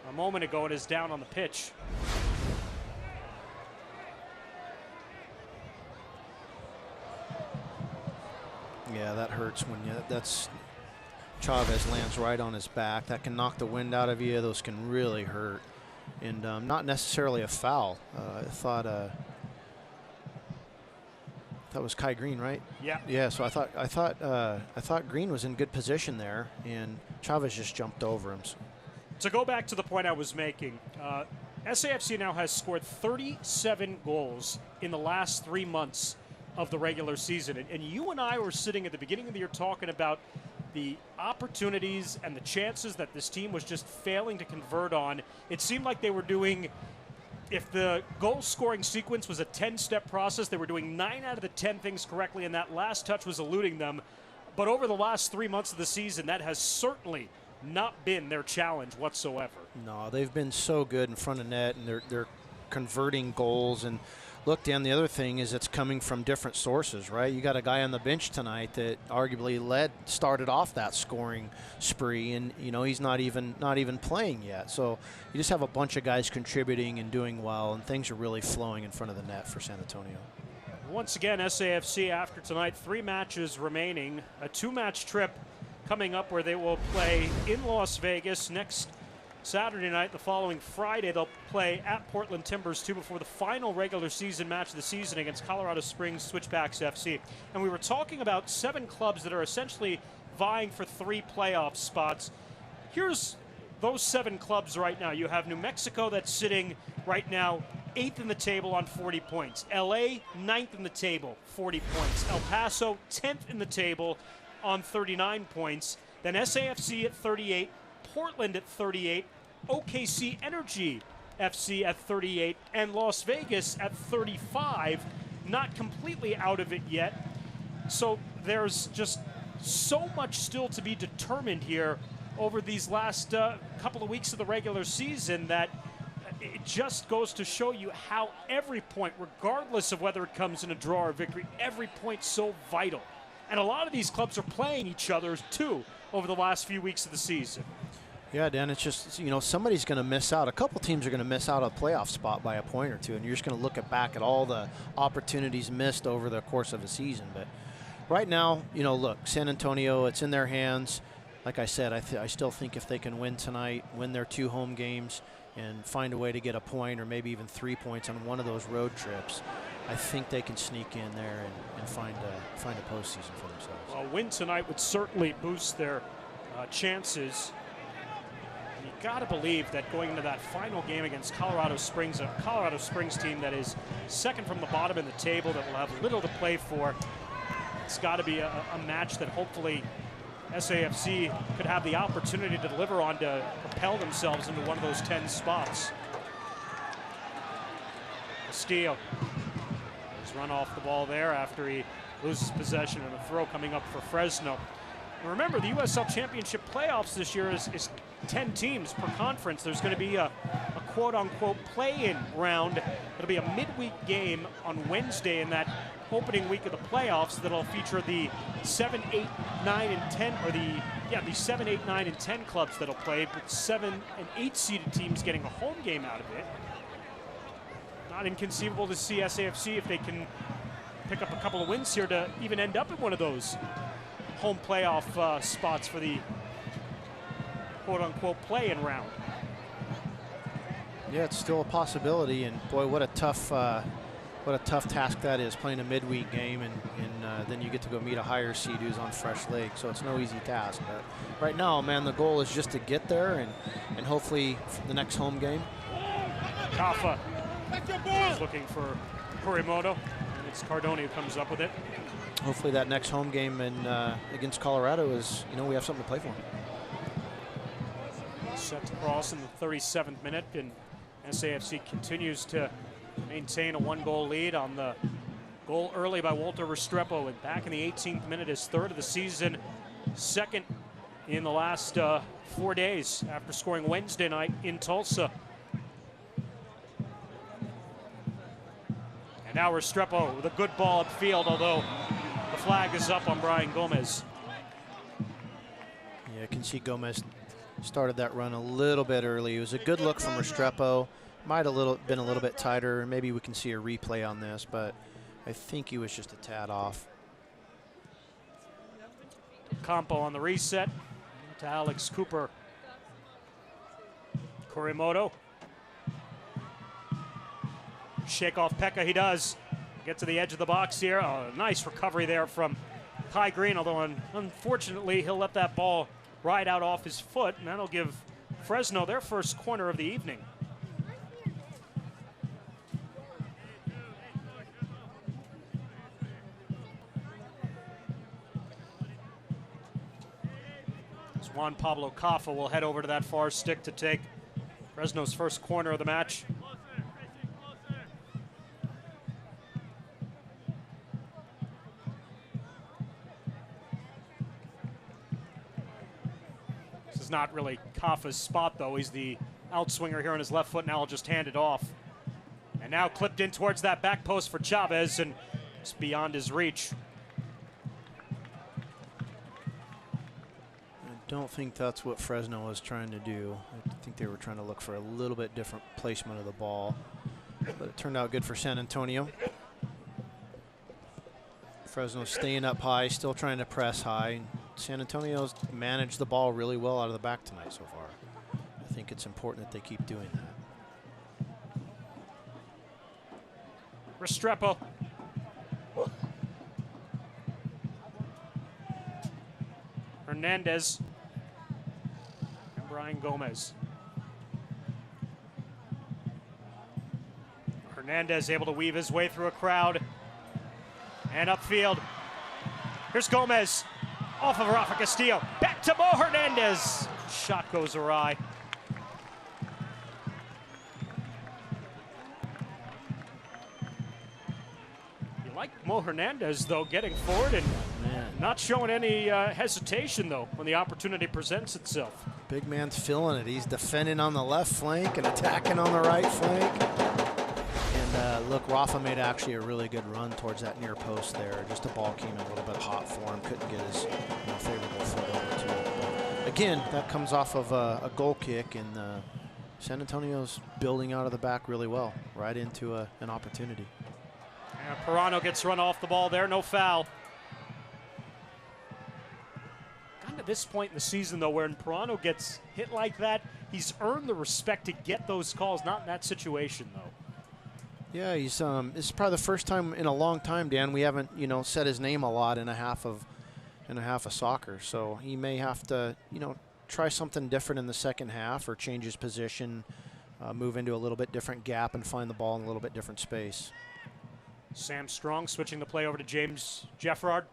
a moment ago and is down on the pitch. Yeah, that hurts when that's Chavez lands right on his back. That can knock the wind out of you. Those can really hurt, and not necessarily a foul. I thought that was Kai Green, right? Yeah. Yeah. So I thought Green was in good position there, and Chavez just jumped over him. To go back to the point I was making, SAFC now has scored 37 goals in the last 3 months of the regular season. And you and I were sitting at the beginning of the year talking about the opportunities and the chances that this team was just failing to convert on. It seemed like they were doing, if the goal scoring sequence was a 10-step process, they were doing 9 out of the 10 things correctly, and that last touch was eluding them. But over the last 3 months of the season, that has certainly not been their challenge whatsoever. No, they've been so good in front of net, and they're converting goals. And look, Dan, the other thing is it's coming from different sources, right? You got a guy on the bench tonight that arguably started off that scoring spree, and he's not even playing yet. So you just have a bunch of guys contributing and doing well, and things are really flowing in front of the net for San Antonio. Once again, SAFC after tonight, 3 matches remaining, a 2-match trip coming up where they will play in Las Vegas next Saturday night. The following Friday, they'll play at Portland Timbers 2 before the final regular season match of the season against Colorado Springs Switchbacks FC. And we were talking about 7 clubs that are essentially vying for 3 playoff spots. Here's those 7 clubs right now. You have New Mexico that's sitting right now 8th in the table on 40 points. LA, 9th in the table, 40 points. El Paso, 10th in the table on 39 points. Then SAFC at 38, Portland at 38, OKC Energy FC at 38, and Las Vegas at 35. Not completely out of it yet. So there's just so much still to be determined here over these last couple of weeks of the regular season that it just goes to show you how every point, regardless of whether it comes in a draw or victory, every point's so vital. And a lot of these clubs are playing each other, too, over the last few weeks of the season. Yeah, Dan, it's just, somebody's going to miss out. A couple teams are going to miss out on a playoff spot by a point or two, and you're just going to look back at all the opportunities missed over the course of a season. But right now, look, San Antonio, it's in their hands. Like I said, I still think if they can win tonight, win their 2 home games, and find a way to get a point or maybe even 3 points on one of those road trips, I think they can sneak in there and find a postseason for themselves. A win tonight would certainly boost their chances. And you got to believe that going into that final game against Colorado Springs, a Colorado Springs team that is second from the bottom in the table, that will have little to play for, it's got to be a match that hopefully SAFC could have the opportunity to deliver on to propel themselves into one of those 10 spots. Castillo has run off the ball there after he loses possession, and a throw coming up for Fresno. Remember, the USL Championship playoffs this year is 10 teams per conference. There's going to be a quote-unquote play-in round. It'll be a midweek game on Wednesday in that opening week of the playoffs that'll feature the 7, 8, 9, and 10, or the 7, 8, 9, and 10 clubs that'll play, but 7 and 8 seeded teams getting a home game out of it. Not inconceivable to see SAFC, if they can pick up a couple of wins here, to even end up in one of those home playoff spots for the quote-unquote play-in round. Yeah, it's still a possibility, and boy, what a tough task that is, playing a midweek game, and then you get to go meet a higher seed who's on fresh legs. So it's no easy task. But right now, man, the goal is just to get there, and hopefully the next home game. Kafa is looking for Kurimoto, and it's Cardoni who comes up with it. Hopefully that next home game against Colorado is, we have something to play for. Set to cross in the 37th minute, and SAFC continues to maintain a 1-goal lead on the goal early by Walter Restrepo, and back in the 18th minute, his third of the season, second in the last 4 days after scoring Wednesday night in Tulsa. And now Restrepo with a good ball upfield, although the flag is up on Brian Gomez. Yeah, I can see Gomez started that run a little bit early. It was a good look from Restrepo. Might have been a little bit tighter. Maybe we can see a replay on this, but I think he was just a tad off. Campo on the reset to Alex Cooper. Kurimoto. Shake off Pekka, he does. Get to the edge of the box here. Oh, nice recovery there from Kai Green, although unfortunately he'll let that ball ride out off his foot, and that'll give Fresno their first corner of the evening. Juan Pablo Kafa will head over to that far stick to take Fresno's first corner of the match. This is not really Kafa's spot, though. He's the outswinger here on his left foot. Now he'll just hand it off. And now clipped in towards that back post for Chavez, and it's beyond his reach. I don't think that's what Fresno was trying to do. I think they were trying to look for a little bit different placement of the ball, but it turned out good for San Antonio. Fresno staying up high, still trying to press high. San Antonio's managed the ball really well out of the back tonight so far. I think it's important that they keep doing that. Restrepo. Hernandez. And Brian Gomez. Hernandez able to weave his way through a crowd. And upfield. Here's Gomez. Off of Rafa Castillo. Back to Mo Hernandez. Shot goes awry. You like Mo Hernandez, though, getting forward and not showing any hesitation, though, when the opportunity presents itself. Big man's feeling it. He's defending on the left flank and attacking on the right flank. And look, Rafa made actually a really good run towards that near post there. Just the ball came in a little bit hot for him. Couldn't get his favorable foot over to it. But again, that comes off of a goal kick, and San Antonio's building out of the back really well, right into an opportunity. And Pirano gets run off the ball there, no foul. Gotten to this point in the season, though, where when Pirano gets hit like that, he's earned the respect to get those calls. Not in that situation, though. Yeah, he's this is probably the first time in a long time, Dan, we haven't, said his name a lot in a half of soccer. So he may have to, try something different in the second half, or change his position, move into a little bit different gap and find the ball in a little bit different space. Sam Strong switching the play over to James Jeffrard.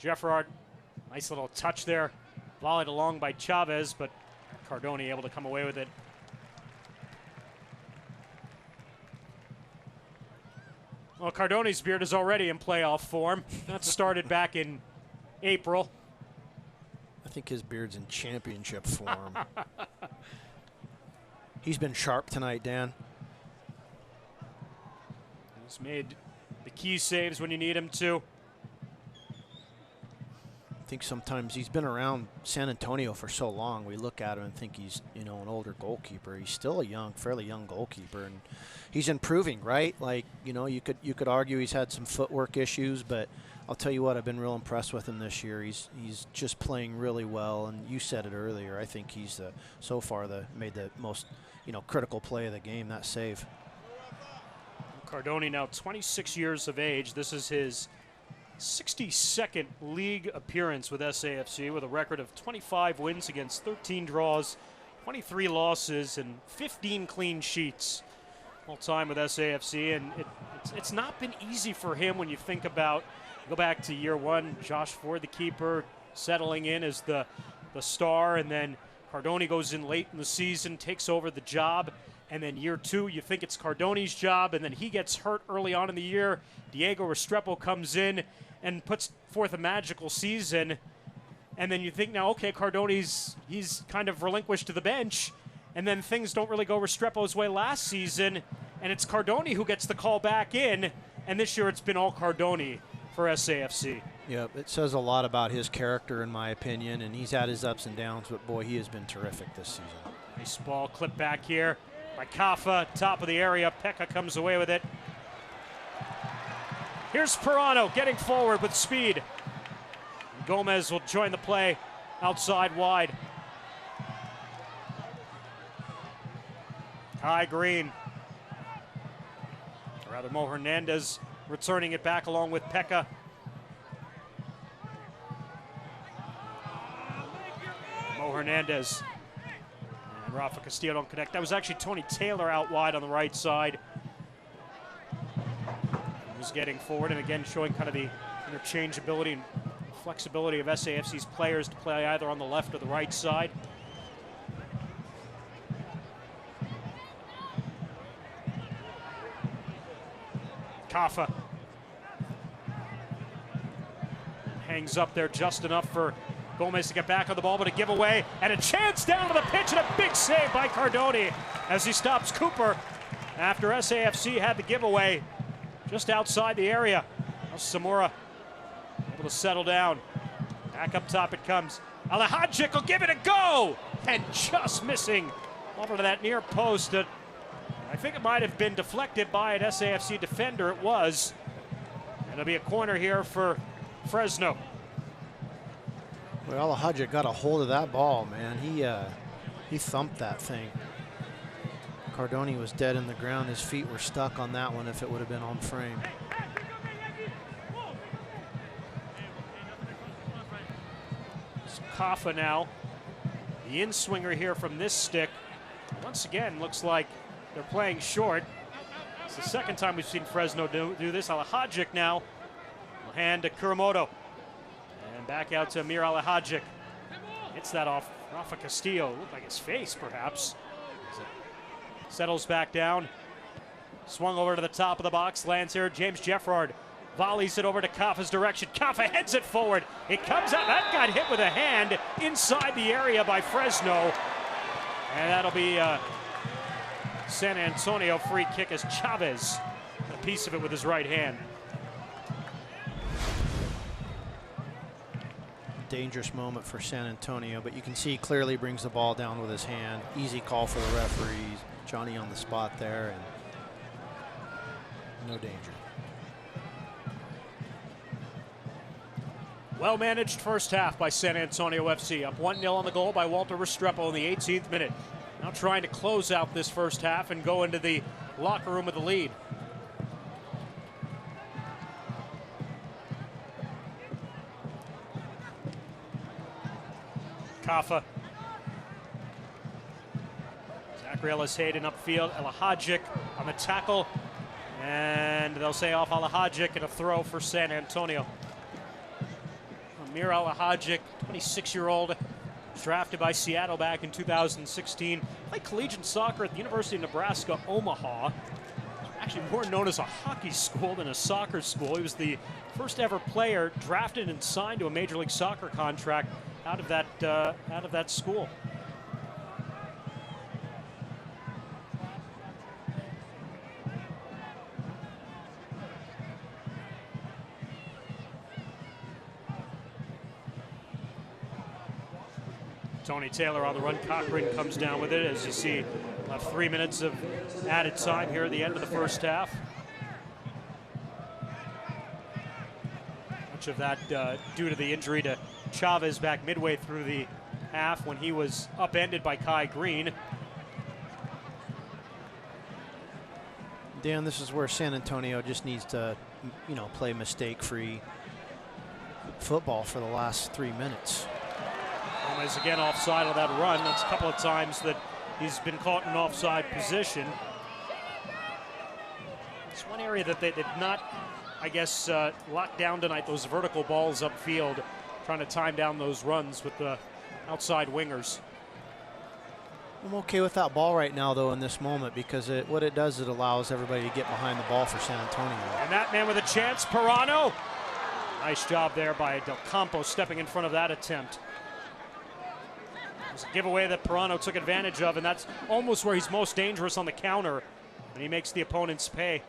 Jeffrard, nice little touch there. Volleyed along by Chavez, but Cardoni able to come away with it. Well, Cardoni's beard is already in playoff form. That started back in April. I think his beard's in championship form. He's been sharp tonight, Dan. He's made the key saves when you need him to. I think sometimes he's been around San Antonio for so long, we look at him and think he's, an older goalkeeper. He's still a fairly young goalkeeper, and he's improving, right? Like, you could argue he's had some footwork issues, but I'll tell you what, I've been real impressed with him this year. He's just playing really well, and you said it earlier. I think he's so far made the most critical play of the game, that save. Cardoni now 26 years of age. This is his 62nd league appearance with SAFC, with a record of 25 wins against 13 draws, 23 losses, and 15 clean sheets all time with SAFC. And it's not been easy for him when you think about, go back to year one, Josh Ford, the keeper, settling in as the star, and then Cardoni goes in late in the season, takes over the job. And then year two, you think it's Cardoni's job, and then he gets hurt early on in the year. Diego Restrepo comes in and puts forth a magical season. And then you think now, okay, he's kind of relinquished to the bench. And then things don't really go Restrepo's way last season. And it's Cardoni who gets the call back in. And this year it's been all Cardoni for SAFC. Yep, it says a lot about his character, in my opinion. And he's had his ups and downs, but boy, he has been terrific this season. Nice ball clipped back here by Kafa, top of the area. Pekka comes away with it. Here's Pirano getting forward with speed. Gomez will join the play outside wide. Kai Green. Or rather, Mo Hernandez returning it back along with Pekka. Mo Hernandez. And Rafa Castillo don't connect. That was actually Tony Taylor out wide on the right side. He was getting forward and again showing kind of the interchangeability and flexibility of SAFC's players to play either on the left or the right side. Kafa hangs up there just enough for Gomez to get back on the ball, but a giveaway and a chance down to the pitch and a big save by Cardoni as he stops Cooper after SAFC had the giveaway just outside the area. Now Samora able to settle down. Back up top it comes. Alahajic will give it a go and just missing over to that near post. I think it might have been deflected by an SAFC defender. It was. And it'll be a corner here for Fresno. Well, Alahajic got a hold of that ball, man. He thumped that thing. Cardoni was dead in the ground. His feet were stuck on that one if it would have been on frame. It's Kafa now. The in-swinger here from this stick. Once again, looks like they're playing short. It's the second time we've seen Fresno do this. Alahajic now will hand to Kuramoto. And back out to Amir Alahajic. Hits that off Rafa Castillo. Looked like his face, perhaps. Settles back down. Swung over to the top of the box. Lands here. James Jeffrard volleys it over to Kafa's direction. Kafa heads it forward. It comes out. That got hit with a hand inside the area by Fresno. And that'll be San Antonio free kick as Chavez got a piece of it with his right hand. Dangerous moment for San Antonio, but you can see he clearly brings the ball down with his hand. Easy call for the referees. Johnny on the spot there, and no danger. Well managed first half by San Antonio FC. Up 1-0 on the goal by Walter Restrepo in the 18th minute. Now trying to close out this first half and go into the locker room with the lead. Kafa. Zachary Ellis-Hayden upfield. Alahajic on the tackle. And they'll say off Alahajic and a throw for San Antonio. Amir Alahajic, 26-year-old, drafted by Seattle back in 2016. Played collegiate soccer at the University of Nebraska, Omaha. actually more known as a hockey school than a soccer school. He was the first ever player drafted and signed to a Major League Soccer contract out of that school. Tony Taylor on the run. Cochran comes down with it. As you see, 3 minutes of added time here at the end of the first half. Much of that due to the injury to Chavez back midway through the half when he was upended by Kai Green. Dan, this is where San Antonio just needs to, play mistake-free football for the last 3 minutes. Gomez again offside on that run. That's a couple of times that he's been caught in an offside position. It's one area that they did not, I guess, lock down tonight, those vertical balls upfield, trying to time down those runs with the outside wingers. I'm okay with that ball right now, though, in this moment, because what it does, it allows everybody to get behind the ball for San Antonio. And that man with a chance, Pirano. Nice job there by Del Campo stepping in front of that attempt. It was a giveaway that Pirano took advantage of, and that's almost where he's most dangerous on the counter, and he makes the opponents pay.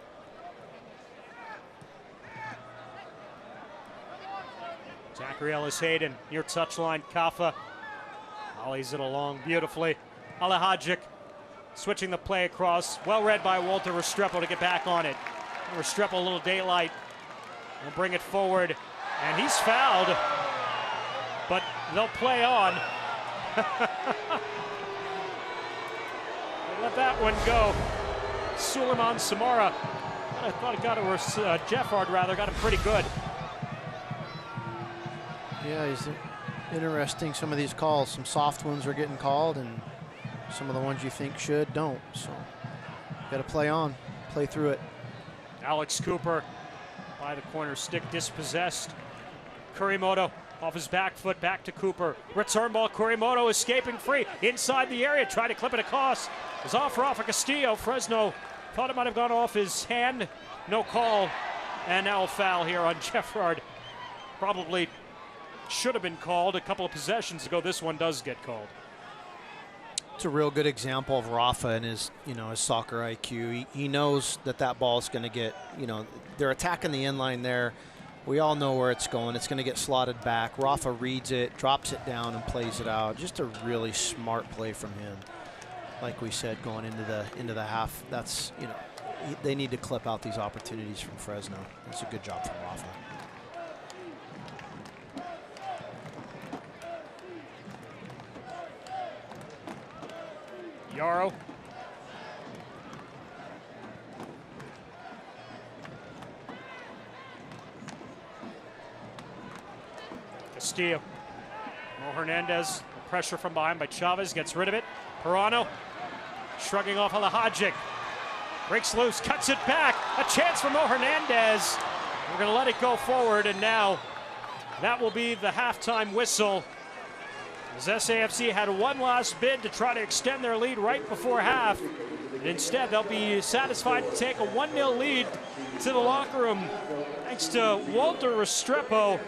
Zachary Ellis-Hayden near touchline. Kafa volleys it along beautifully. Alahajic switching the play across. Well read by Walter Restrepo to get back on it. Restrepo a little daylight. Will bring it forward, and he's fouled, but they'll play on. Let that one go. Suleiman Samara. I thought it got it, or Jeffard rather, got him pretty good. Yeah, he's interesting. Some of these calls, some soft ones are getting called, and some of the ones you think should don't. So, got to play on, play through it. Alex Cooper by the corner stick, dispossessed. Kurimoto off his back foot, back to Cooper. Return ball, Kurimoto escaping free inside the area, tried to clip it across. It was off Rafa Castillo. Fresno thought it might have gone off his hand. No call, and now a foul here on Jeffard. Probably should have been called a couple of possessions ago. This one does get called. It's a real good example of Rafa and his, his soccer IQ. He knows that ball is going to get, they're attacking the inline there. We all know where it's going. It's going to get slotted back. Rafa reads it, drops it down, and plays it out. Just a really smart play from him. Like we said, going into the half, that's, they need to clip out these opportunities from Fresno. It's a good job from Rafa. Yarrow. Castillo. Mo Hernandez, pressure from behind by Chavez, gets rid of it. Pirano shrugging off Alahajic. Breaks loose, cuts it back. A chance for Mo Hernandez. We're going to let it go forward, and now that will be the halftime whistle. As SAFC had one last bid to try to extend their lead right before half. And instead, they'll be satisfied to take a 1-0 lead to the locker room thanks to Walter Restrepo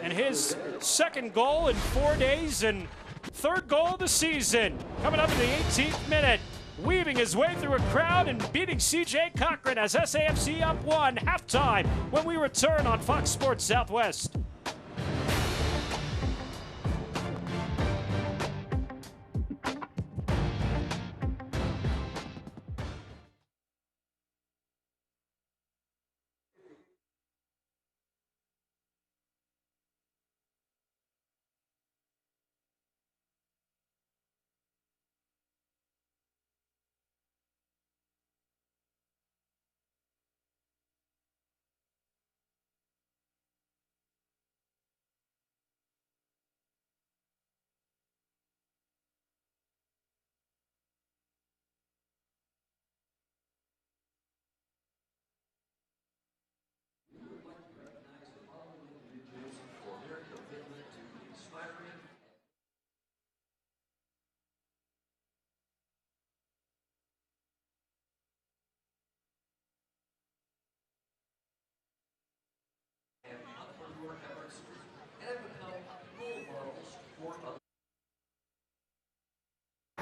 and his second goal in 4 days and third goal of the season. Coming up in the 18th minute, weaving his way through a crowd and beating CJ Cochran as SAFC up 1 halftime when we return on Fox Sports Southwest.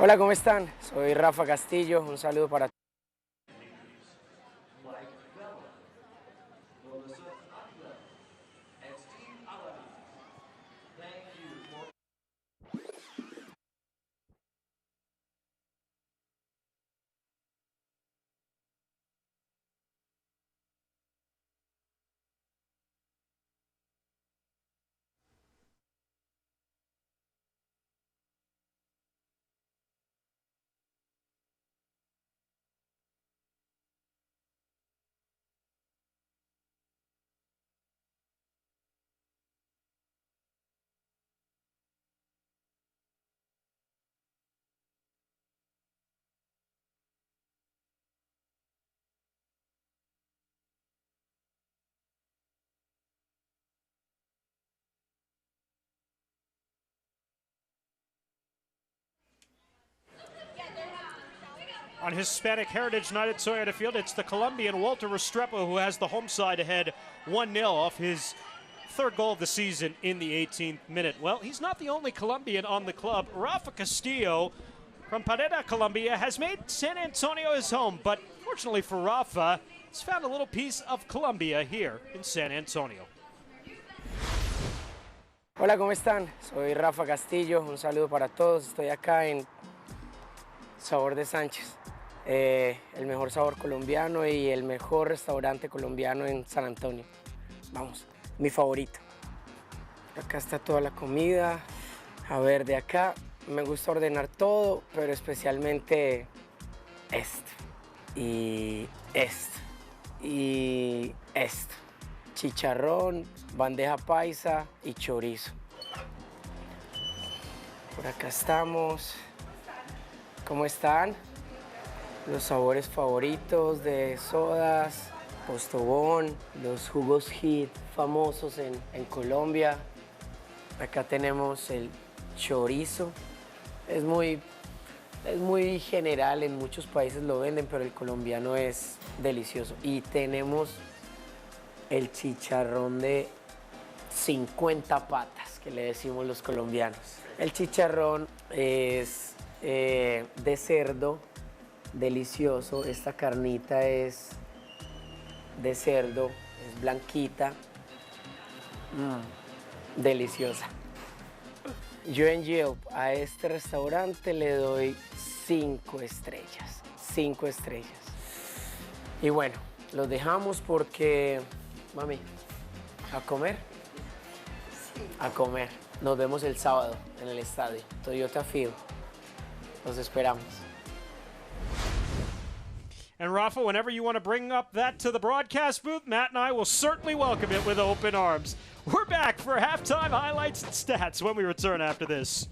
Hola, ¿cómo están? Soy Rafa Castillo, un saludo para On Hispanic Heritage Night at Toyota Field, it's the Colombian Walter Restrepo who has the home side ahead 1-0 off his third goal of the season in the 18th minute. Well, he's not the only Colombian on the club. Rafa Castillo from Pareda, Colombia, has made San Antonio his home, but fortunately for Rafa, he's found a little piece of Colombia here in San Antonio. Hola, ¿cómo están? Soy Rafa Castillo, un saludo para todos. Estoy acá en Sabor de Sánchez, el mejor sabor colombiano y el mejor restaurante colombiano en San Antonio. Vamos, mi favorito. Acá está toda la comida. A ver, de acá me gusta ordenar todo, pero especialmente esto y esto y esto. Chicharrón, bandeja paisa y chorizo. Por acá estamos. ¿Cómo están? Los sabores favoritos de sodas, postobón, los jugos hit famosos en Colombia. Acá tenemos el chorizo. Es muy general, en muchos países lo venden, pero el colombiano es delicioso. Y tenemos el chicharrón de 50 patas, que le decimos los colombianos. El chicharrón es de cerdo, delicioso. Esta carnita es de cerdo, es blanquita, deliciosa. Yo en Yelp a este restaurante le doy 5 estrellas, 5 estrellas. Y bueno, los dejamos porque, mami, ¿a comer? A comer. Nos vemos el sábado en el estadio Toyota Field. Los esperamos. And Rafa, whenever you want to bring up that to the broadcast booth, Matt and I will certainly welcome it with open arms. We're back for halftime highlights and stats when we return after this.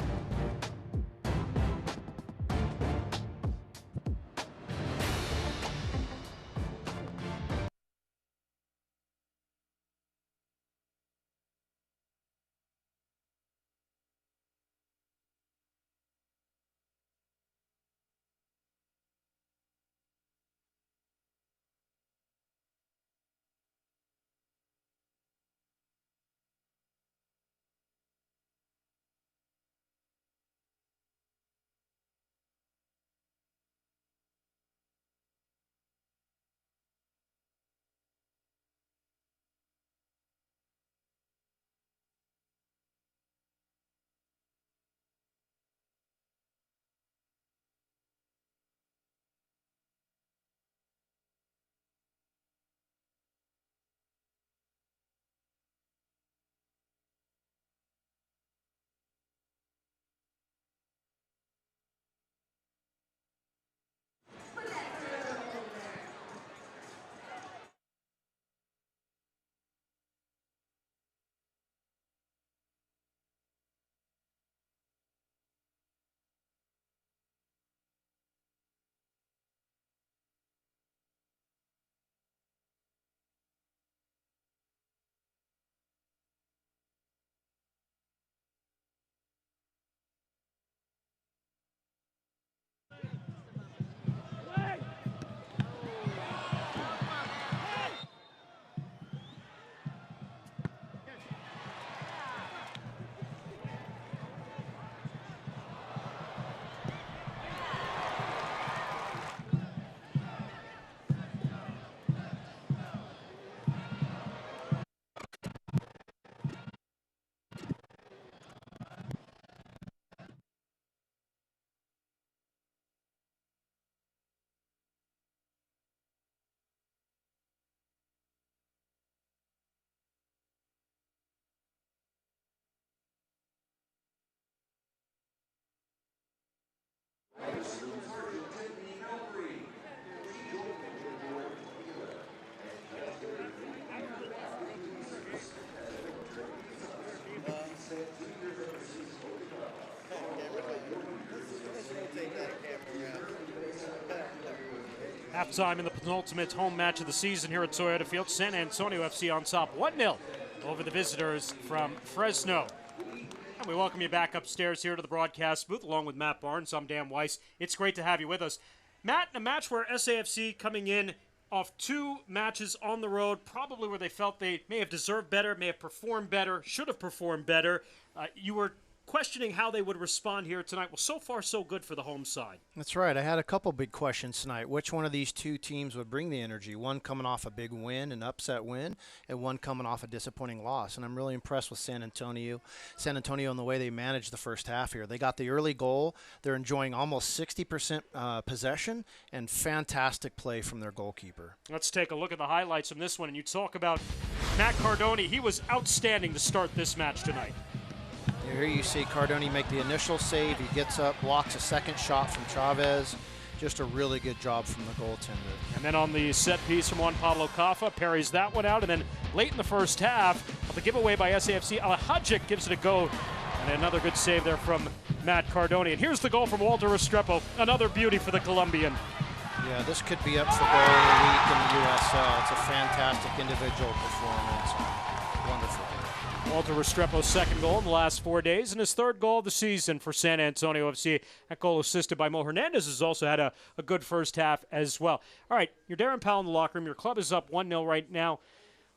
Halftime in the penultimate home match of the season here at Toyota Field. San Antonio FC on top 1-0 over the visitors from Fresno. And we welcome you back upstairs here to the broadcast booth along with Matt Barnes. I'm Dan Weiss. It's great to have you with us. Matt, in a match where SAFC coming in off 2 matches on the road, probably where they felt they may have deserved better, may have performed better, should have performed better. You were questioning how they would respond here tonight. Well, so far, so good for the home side. That's right. I had a couple big questions tonight. Which one of these 2 teams would bring the energy? One coming off a big win, an upset win, and one coming off a disappointing loss. And I'm really impressed with San Antonio and the way they managed the first half here. They got the early goal. They're enjoying almost 60% possession and fantastic play from their goalkeeper. Let's take a look at the highlights from this one. And you talk about Matt Cardoni. He was outstanding to start this match tonight. Here you see Cardoni make the initial save. He gets up, blocks a second shot from Chavez. Just a really good job from the goaltender. And then on the set piece from Juan Pablo Caffa, parries that one out. And then late in the first half, the giveaway by SAFC, Alhajic gives it a go. And another good save there from Matt Cardoni. And here's the goal from Walter Restrepo. Another beauty for the Colombian. Yeah, this could be up for goal of the week in the USL. It's a fantastic individual performance. Wonderful. Walter Restrepo's second goal in the last 4 days and his third goal of the season for San Antonio FC. That goal assisted by Mo Hernandez has also had a good first half as well. All right, you're Darren Powell in the locker room. Your club is up 1-0 right now.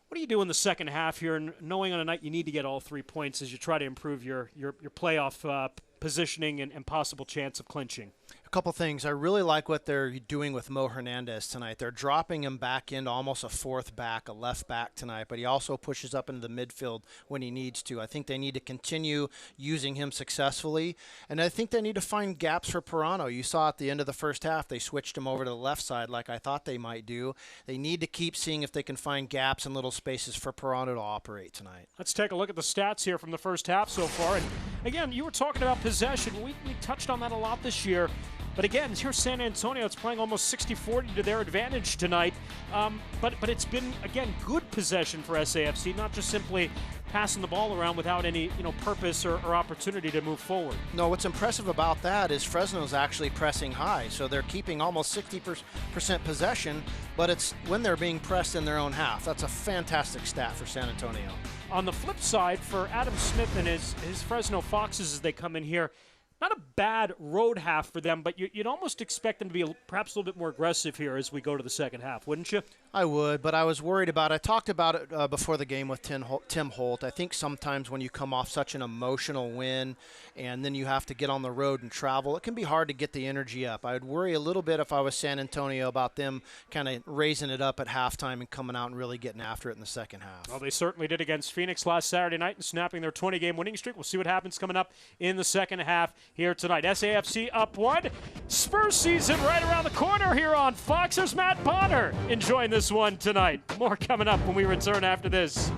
What do you do in the second half here, knowing on a night you need to get all 3 points as you try to improve your playoff positioning and possible chance of clinching? A couple things. I really like what they're doing with Mo Hernandez tonight. They're dropping him back into almost a fourth back, a left back tonight, but he also pushes up into the midfield when he needs to. I think they need to continue using him successfully, and I think they need to find gaps for Pirano. You saw at the end of the first half, they switched him over to the left side like I thought they might do. They need to keep seeing if they can find gaps and little spaces for Pirano to operate tonight. Let's take a look at the stats here from the first half so far. And again, you were talking about possession. We touched on that a lot this year. But again, here's San Antonio. It's playing almost 60-40 to their advantage tonight. But it's been, again, good possession for SAFC, not just simply passing the ball around without any purpose or opportunity to move forward. No, what's impressive about that is Fresno's actually pressing high. So they're keeping almost 60% possession, but it's when they're being pressed in their own half. That's a fantastic stat for San Antonio. On the flip side, for Adam Smith and his Fresno Foxes as they come in here, not a bad road half for them, but you'd almost expect them to be perhaps a little bit more aggressive here as we go to the second half, wouldn't you? I would, but I was worried about it. I talked about it before the game with Tim Holt. I think sometimes when you come off such an emotional win and then you have to get on the road and travel, it can be hard to get the energy up. I would worry a little bit if I was San Antonio about them kind of raising it up at halftime and coming out and really getting after it in the second half. Well, they certainly did against Phoenix last Saturday night and snapping their 20-game winning streak. We'll see what happens coming up in the second half here tonight. SAFC up 1. Spurs season right around the corner here on Fox. There's Matt Bonner enjoying this one tonight. More coming up when we return after this.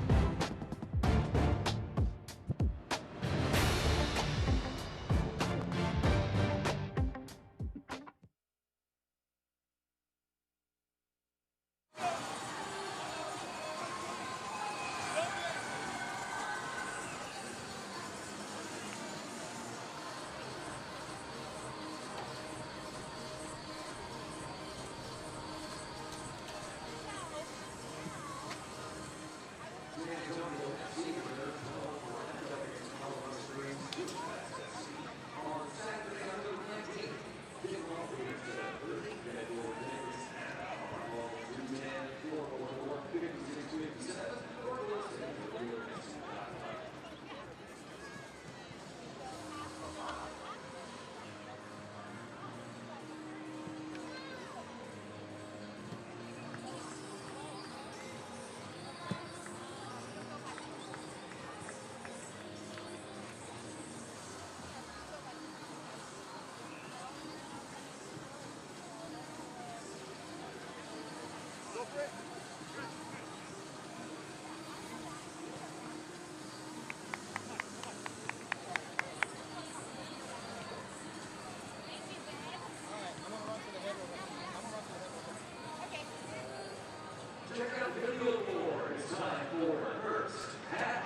Check out video 4. It's time for first half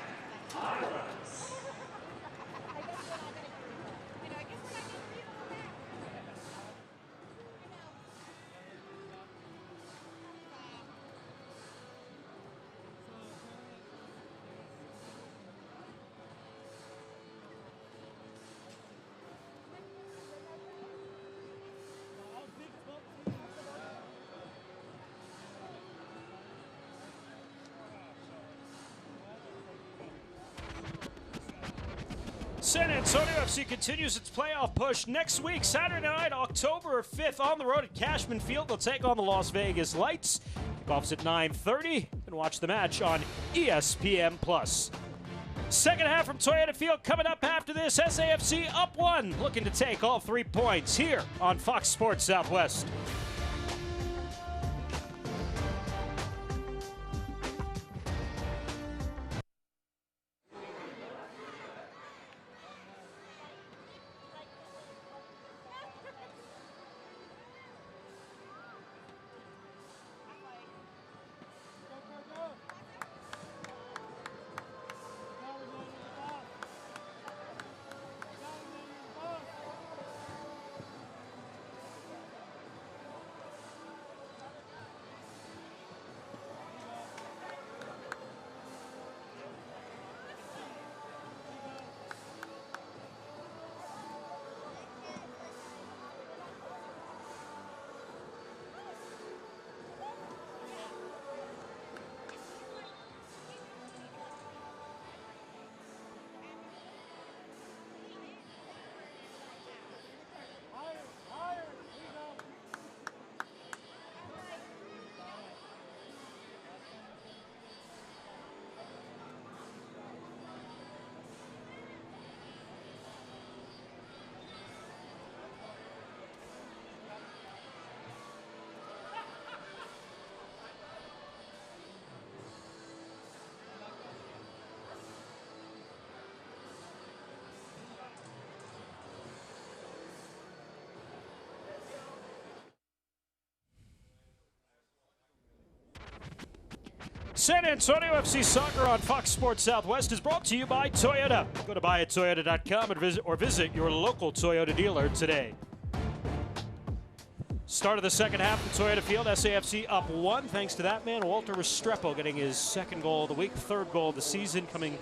highlights. San Antonio FC continues its playoff push next week, Saturday night, October 5th, on the road at Cashman Field. They'll take on the Las Vegas Lights. Kickoff's at 9:30. And watch the match on ESPN+. Second half from Toyota Field coming up after this. SAFC up 1, looking to take all 3 points here on Fox Sports Southwest. San Antonio FC Soccer on Fox Sports Southwest is brought to you by Toyota. Go to buyatoyota.com and visit your local Toyota dealer today. Start of the second half at Toyota Field, SAFC up 1. Thanks to that man, Walter Restrepo, getting his second goal of the week, third goal of the season, coming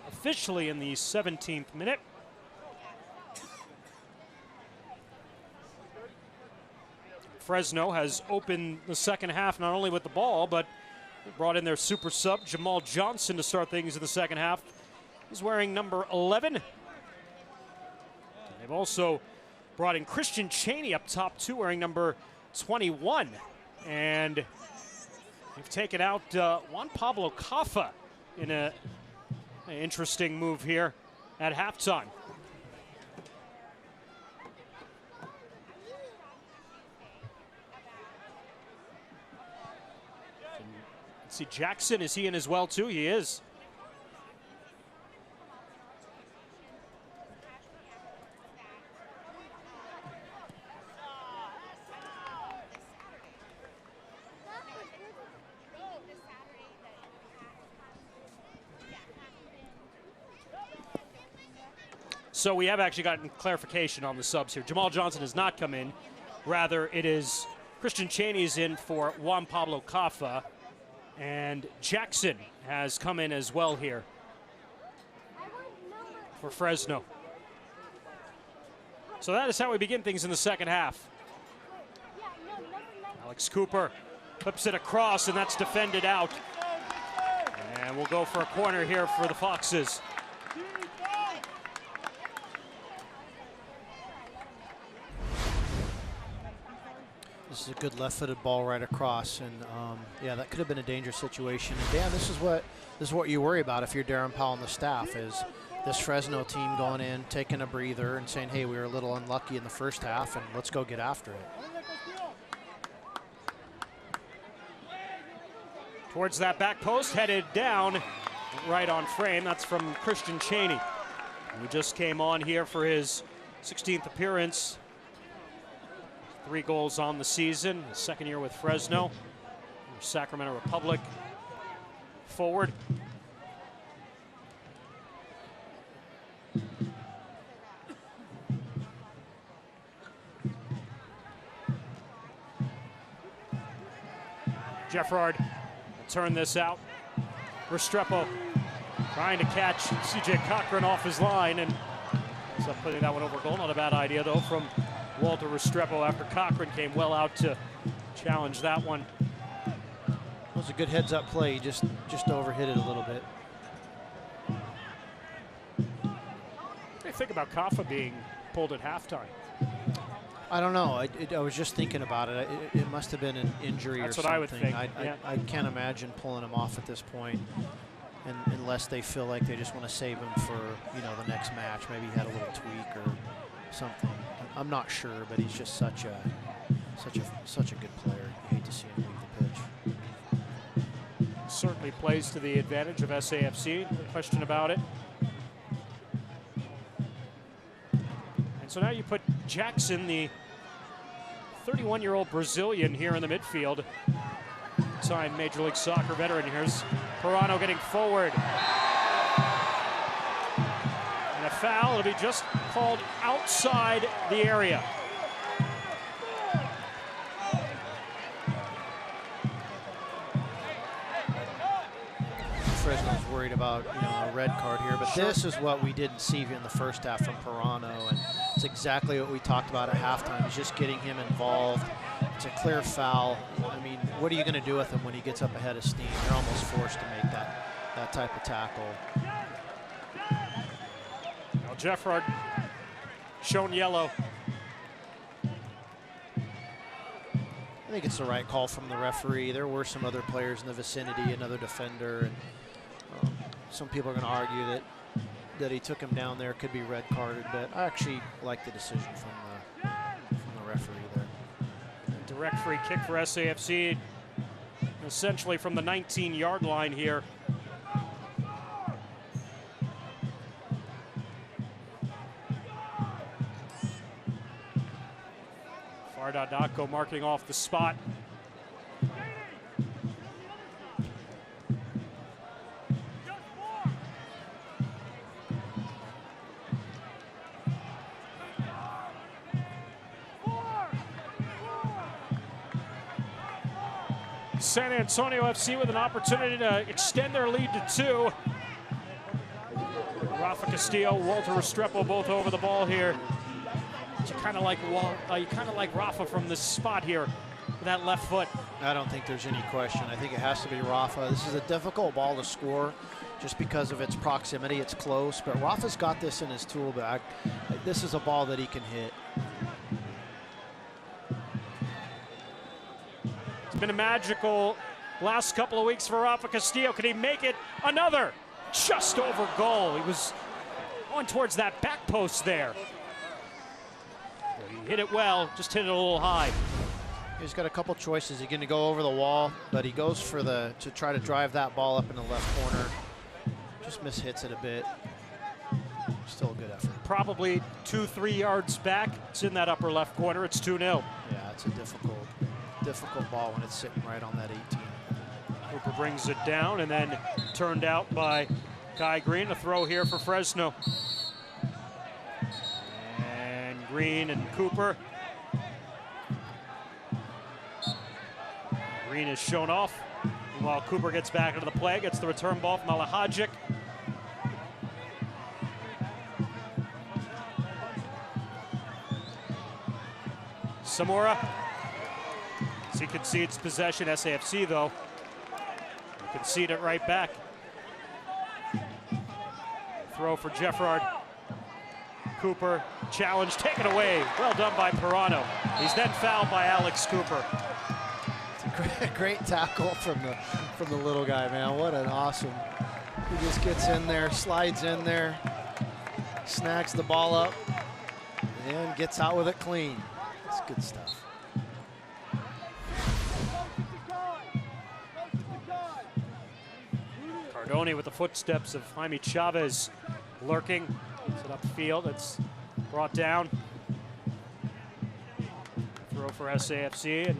officially in the 17th minute. Fresno has opened the second half not only with the ball, but brought in their super sub, Jamal Johnson, to start things in the second half. He's wearing number 11. And they've also brought in Christian Chaney up top too, wearing number 21. And they've taken out Juan Pablo Caffa in an interesting move here at halftime. See Jackson, is he in as well too? He is. So we have actually gotten clarification on the subs here. Jamal Johnson has not come in. Rather, it is Christian Chaney's in for Juan Pablo Caffa. And Jackson has come in as well here for Fresno. So that is how we begin things in the second half. Alex Cooper flips it across, and that's defended out. And we'll go for a corner here for the Foxes. This is a good left-footed ball right across, and yeah, that could have been a dangerous situation. And Dan, this is what you worry about if you're Darren Powell and the staff, is this Fresno team going in, taking a breather, and saying, "Hey, we were a little unlucky in the first half, and let's go get after it." Towards that back post, headed down, right on frame. That's from Christian Chaney, who just came on here for his 16th appearance. 3 goals on the season, his second year with Fresno. Sacramento Republic forward. Jeffrard will turn this out. Restrepo trying to catch CJ Cochran off his line and ends up putting that one over goal. Not a bad idea though from Walter Restrepo after Cochran came well out to challenge that one. That was a good heads-up play. He just overhit it a little bit. What do you think about Kaffa being pulled at halftime? I don't know. I was just thinking about it. It must have been an injury or something. That's what I would think. I can't imagine pulling him off at this point, and unless they feel like they just want to save him for the next match. Maybe he had a little tweak or something. I'm not sure, but he's just such a good player. You hate to see him leave the pitch. Certainly plays to the advantage of SAFC. No question about it. And so now you put Jackson, the 31-year-old Brazilian, here in the midfield. Time Major League Soccer veteran. Here's Pirano getting forward. And a foul. It'll be just called outside the area. Fresno's worried about a red card here, but this is what we didn't see in the first half from Pirano, and it's exactly what we talked about at halftime. Is just getting him involved. It's a clear foul. I mean, what are you going to do with him when he gets up ahead of steam? You're almost forced to make that type of tackle. Now Jeffrard shown yellow. I think it's the right call from the referee. There were some other players in the vicinity, another defender, and some people are going to argue that he took him down there, could be red carded, but I actually like the decision from the referee there. A direct free kick for SAFC, essentially from the 19-yard line here. Fardadako marking off the spot. San Antonio FC with an opportunity to extend their lead to 2. Rafa Castillo, Walter Restrepo both over the ball here. You kind of like Rafa from this spot here with that left foot. I don't think there's any question. I think it has to be Rafa. This is a difficult ball to score just because of its proximity. It's close, but Rafa's got this in his tool bag. This is a ball that he can hit. It's been a magical last couple of weeks for Rafa Castillo. Can he make it? Another just over goal. He was on towards that back post there. He hit it well, just hit it a little high. He's got a couple choices. He's going to go over the wall, but he goes for to try to drive that ball up in the left corner. Just mishits it a bit. Still a good effort. Probably 2-3 yards back. It's in that upper left corner. It's 2-0. Yeah, it's a difficult ball when it's sitting right on that 18. Cooper brings it down and then turned out by Kai Green. A throw here for Fresno. And Green and Cooper. Green is shown off. Meanwhile, Cooper gets back into the play, gets the return ball from Alahajic. Samora. As he concedes possession, SAFC though. Concede it right back. Throw for Jeffrard. Cooper, challenge, taken away. Well done by Pirano. He's then fouled by Alex Cooper. It's a great tackle from the little guy, man. What an awesome. He just gets in there, slides in there, snags the ball up, and gets out with it clean. It's good stuff. Cardone with the footsteps of Jaime Chavez lurking. Gets it upfield. It's brought down. Throw for SAFC. And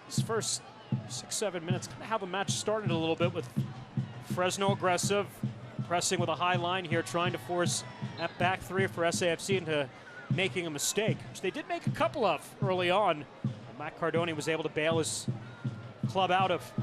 his first 6-7 minutes, kind of how the match started a little bit with Fresno aggressive, pressing with a high line here, trying to force that back three for SAFC into making a mistake, which they did make a couple of early on. And Matt Cardoni was able to bail his club out of.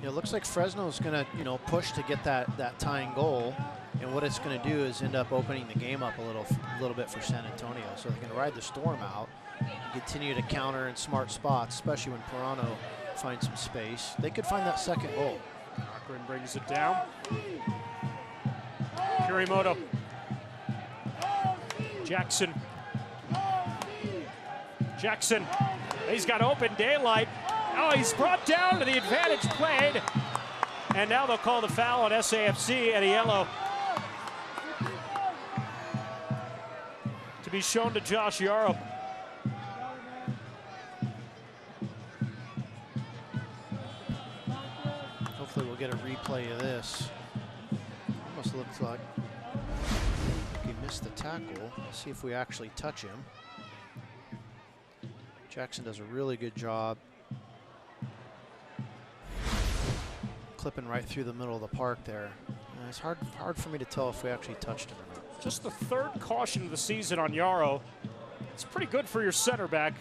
Yeah, it looks like Fresno's going to, push to get that tying goal. And what it's going to do is end up opening the game up a little bit for San Antonio. So they can ride the storm out and continue to counter in smart spots, especially when Pirano finds some space. They could find that second goal. Cochran brings it down. Kurimoto. Jackson. He's got open daylight. Oh, he's brought down to the advantage played. And now they'll call the foul on SAFC and a yellow. To be shown to Josh Yarrow. Hopefully we'll get a replay of this. Almost looks like he missed the tackle. Let's see if we actually touch him. Jackson does a really good job clipping right through the middle of the park there. It's hard for me to tell if we actually touched him or not. Just the third caution of the season on Yarrow. It's pretty good for your center back.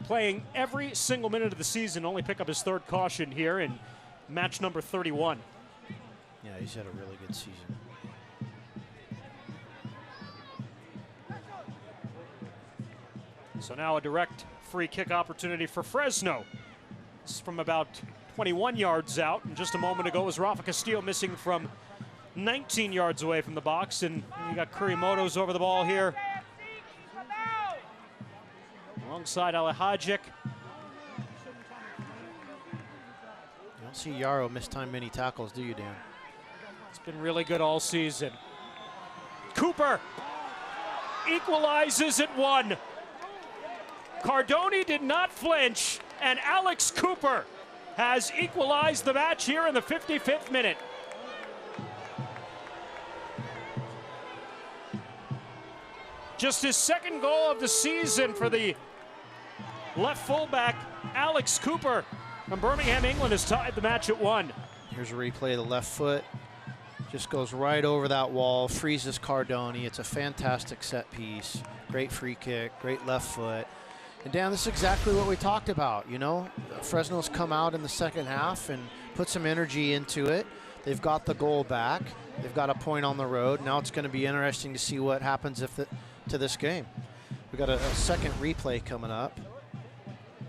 Playing every single minute of the season, only pick up his third caution here in match number 31. Yeah, he's had a really good season. So now a direct free kick opportunity for Fresno. This is from about 21 yards out. And just a moment ago was Rafa Castillo missing from 19 yards away from the box. And you got Kurimoto's over the ball here. Alongside Alahajic. You don't see Yarrow mistime many tackles, do you, Dan? It's been really good all season. Cooper equalizes at 1. Cardoni did not flinch, and Alex Cooper has equalized the match here in the 55th minute. Just his second goal of the season for the left fullback, Alex Cooper from Birmingham, England, has tied the match at 1. Here's a replay of the left foot. Just goes right over that wall, freezes Cardoni. It's a fantastic set piece. Great free kick, great left foot. And Dan, this is exactly what we talked about, Fresno's come out in the second half and put some energy into it. They've got the goal back. They've got a point on the road. Now it's going to be interesting to see what happens to this game. We've got a second replay coming up.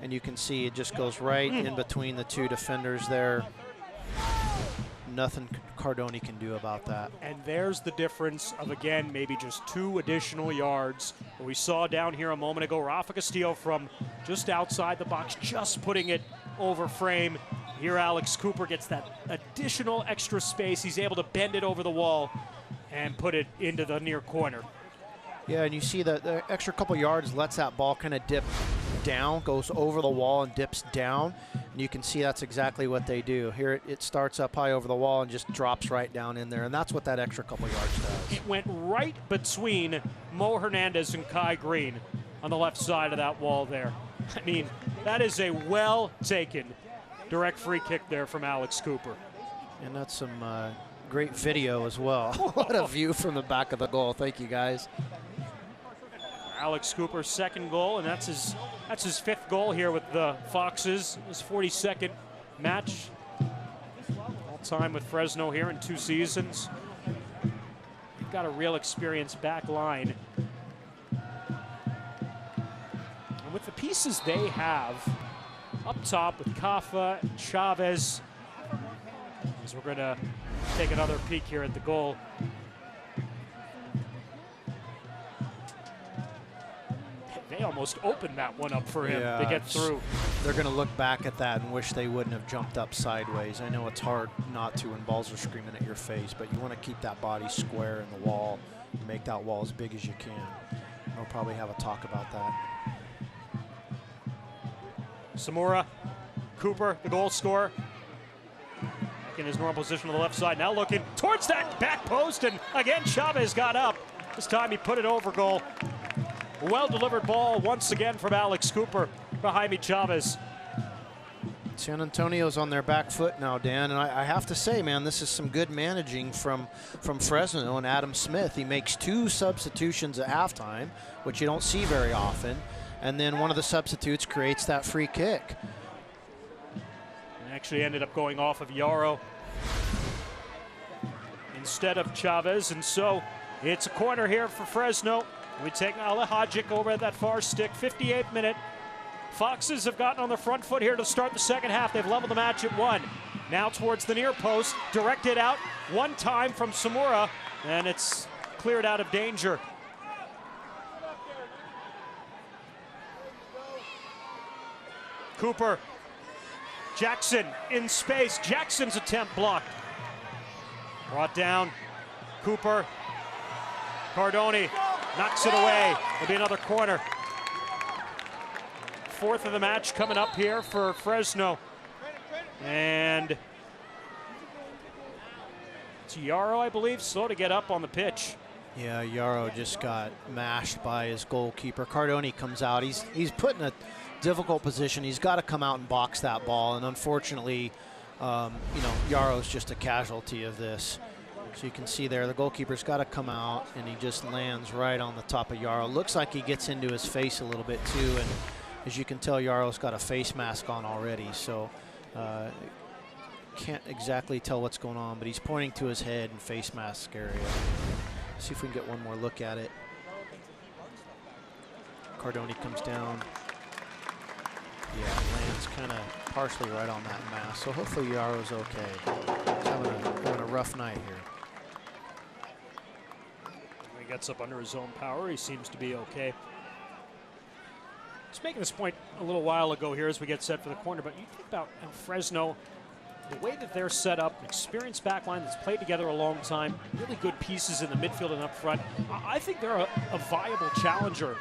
And you can see it just goes right in between the two defenders there. Nothing Cardoni can do about that. And there's the difference of, again, maybe just 2 additional yards. We saw down here a moment ago, Rafa Castillo from just outside the box, just putting it over frame. Here Alex Cooper gets that additional extra space. He's able to bend it over the wall and put it into the near corner. Yeah, and you see the extra couple yards lets that ball kind of dip down, goes over the wall and dips down. And you can see that's exactly what they do. Here it starts up high over the wall and just drops right down in there. And that's what that extra couple yards does. It went right between Mo Hernandez and Kai Green on the left side of that wall there. I mean, that is a well-taken direct free kick there from Alex Cooper. And that's some great video as well. What a view from the back of the goal. Thank you, guys. Alex Cooper's second goal, and that's his 5th goal here with the Foxes. His 42nd match. All time with Fresno here in 2 seasons. They've got a real experienced back line. And with the pieces they have up top with Kafa and Chavez, as we're going to take another peek here at the goal. They almost opened that one up for him to get through. They're going to look back at that and wish they wouldn't have jumped up sideways. I know it's hard not to when balls are screaming at your face, but you want to keep that body square in the wall and make that wall as big as you can. We'll probably have a talk about that. Samora, Cooper, the goal scorer. Back in his normal position on the left side. Now looking towards that back post, and again Chavez got up. This time he put it over goal. Well-delivered ball once again from Alex Cooper for Jaime Chavez. San Antonio's on their back foot now, Dan, and I have to say, man, this is some good managing from Fresno and Adam Smith. He makes 2 substitutions at halftime, which you don't see very often, and then one of the substitutes creates that free kick. Actually ended up going off of Yarrow instead of Chavez, and so it's a corner here for Fresno. We take Alehajic over at that far stick, 58th minute. Foxes have gotten on the front foot here to start the second half. They've leveled the match at 1. Now towards the near post, directed out one time from Samura, and it's cleared out of danger. Cooper, Jackson in space. Jackson's attempt blocked. Brought down. Cooper. Cardoni knocks it away. It'll be another corner. 4th of the match coming up here for Fresno. And it's Yarrow, I believe, slow to get up on the pitch. Yeah, Yarrow just got mashed by his goalkeeper. Cardoni comes out. He's put in a difficult position. He's got to come out and box that ball, and unfortunately, Yarrow's just a casualty of this. So you can see there, the goalkeeper's got to come out, and he just lands right on the top of Yarrow. Looks like he gets into his face a little bit too, and as you can tell, Yarrow's got a face mask on already, so can't exactly tell what's going on, but he's pointing to his head and face mask area. See if we can get one more look at it. Cardoni comes down. Yeah, lands kind of partially right on that mask, so hopefully Yarrow's okay. He's having a rough night here. He gets up under his own power. He seems to be okay. I was making this point a little while ago here as we get set for the corner, but you think about Fresno, the way that they're set up, an experienced backline that's played together a long time, really good pieces in the midfield and up front. I think they're a viable challenger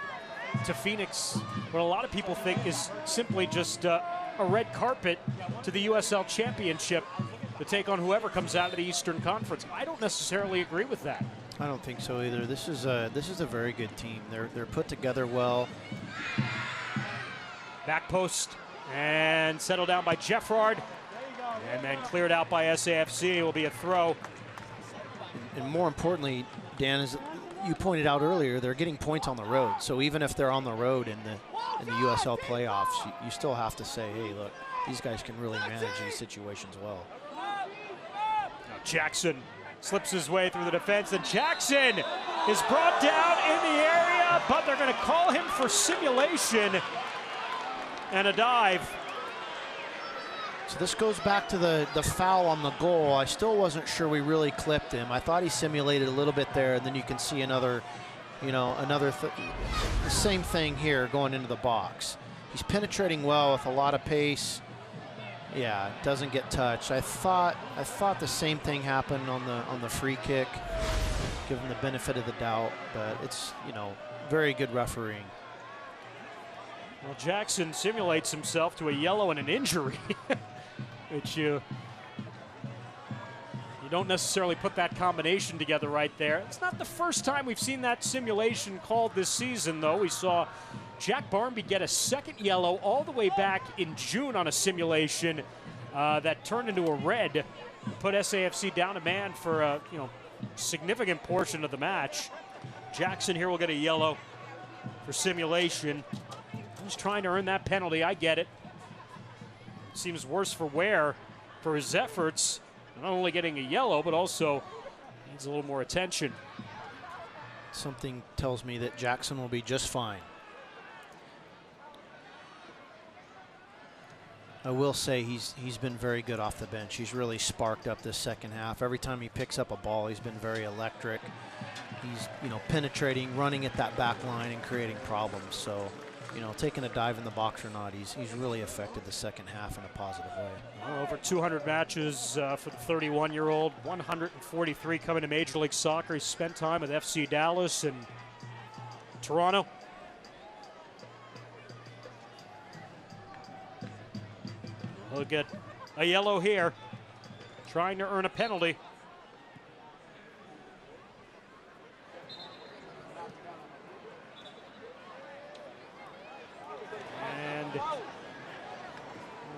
to Phoenix, what a lot of people think is simply just a red carpet to the USL Championship to take on whoever comes out of the Eastern Conference. I don't necessarily agree with that. I don't think so either. This is a very good team. They're put together well. Back post and settled down by Jeffrard, and then cleared out by SAFC. It will be a throw. And more importantly, Dan, as you pointed out earlier, they're getting points on the road. So even if they're on the road in the USL playoffs, you still have to say, hey, look, these guys can really manage these situations well. Now Jackson slips his way through the defense, and Jackson is brought down in the area, but they're going to call him for simulation and a dive. So this goes back to the foul on the goal. I still wasn't sure we really clipped him. I thought he simulated a little bit there, and then you can see the same thing here going into the box. He's penetrating well with a lot of pace. Yeah, doesn't get touched. I thought the same thing happened on the free kick. Give him the benefit of the doubt, but it's very good refereeing. Well, Jackson simulates himself to a yellow and an injury, which you don't necessarily put that combination together right there. It's not the first time we've seen that simulation called this season, though. We saw Jack Barmby get a second yellow all the way back in June on a simulation that turned into a red, put SAFC down a man for a significant portion of the match. Jackson here will get a yellow for simulation. He's trying to earn that penalty. I get it. Seems worse for wear for his efforts. Not only getting a yellow, but also needs a little more attention. Something tells me that Jackson will be just fine. I will say he's been very good off the bench. He's really sparked up this second half. Every time he picks up a ball, he's been very electric. He's penetrating, running at that back line and creating problems. So, taking a dive in the box or not, he's really affected the second half in a positive way. Well, over 200 matches for the 31-year-old, 143 coming to Major League Soccer. He's spent time with FC Dallas and Toronto. He'll get a yellow here, trying to earn a penalty.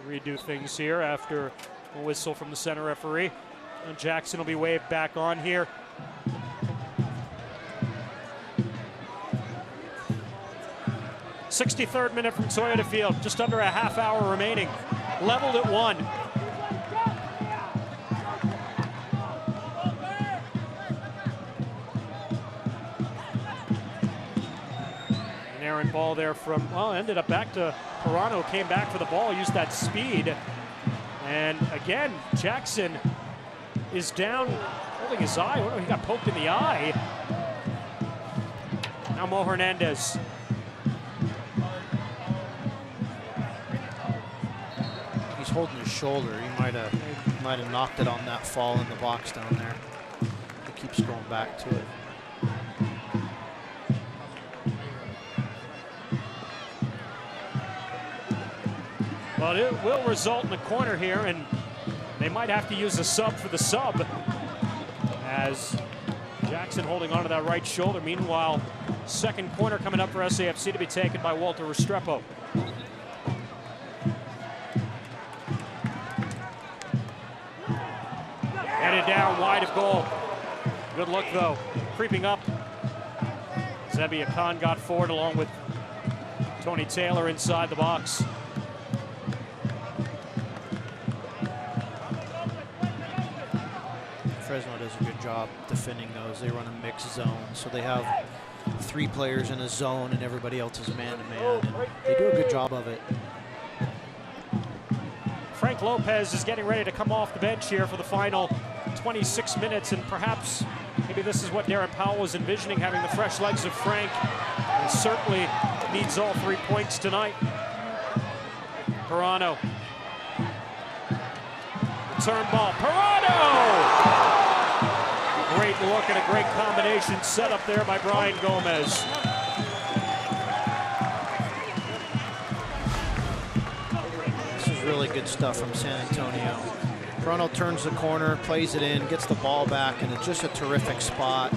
redo things here after a whistle from the center referee. And Jackson will be waved back on here. '63rd minute from Toyota Field, just under a half hour remaining. Leveled at 1. An errant ball there from, well, ended up back to Pirano, came back for the ball, used that speed. And again, Jackson is down, holding his eye. Oh, he got poked in the eye. Now Mo Hernandez. He's holding his shoulder. He might have knocked it on that fall in the box down there. He keeps going back to it. Well, it will result in a corner here, and they might have to use a sub for the sub, as Jackson holding onto that right shoulder. Meanwhile, second corner coming up for SAFC to be taken by Walter Restrepo. Headed down wide of goal. Good look though. Creeping up. Zebi Akan got forward along with Tony Taylor inside the box. Fresno does a good job defending those. They run a mixed zone, so they have 3 players in a zone and everybody else is man-to-man, and they do a good job of it. Frank Lopez is getting ready to come off the bench here for the final 26 minutes, and perhaps maybe this is what Darren Powell was envisioning, having the fresh legs of Frank. And certainly needs all 3 points tonight. Pirano. Return ball. Pirano! Great look and a great combination set up there by Brian Gomez. This is really good stuff from San Antonio. Pirano turns the corner, plays it in, gets the ball back, and it's just a terrific spot.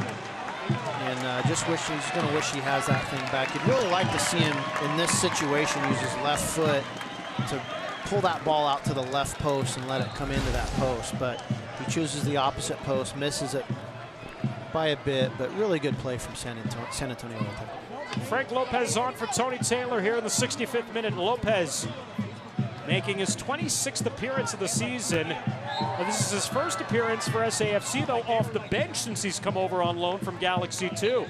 And just wish he's going to wish he has that thing back. You'd really like to see him in this situation use his left foot to pull that ball out to the left post and let it come into that post, but he chooses the opposite post, misses it by a bit, but really good play from San Antonio. Frank Lopez on for Tony Taylor here in the 65th minute. Lopez making his 26th appearance of the season. Well, this is his first appearance for SAFC, though, off the bench since he's come over on loan from Galaxy 2.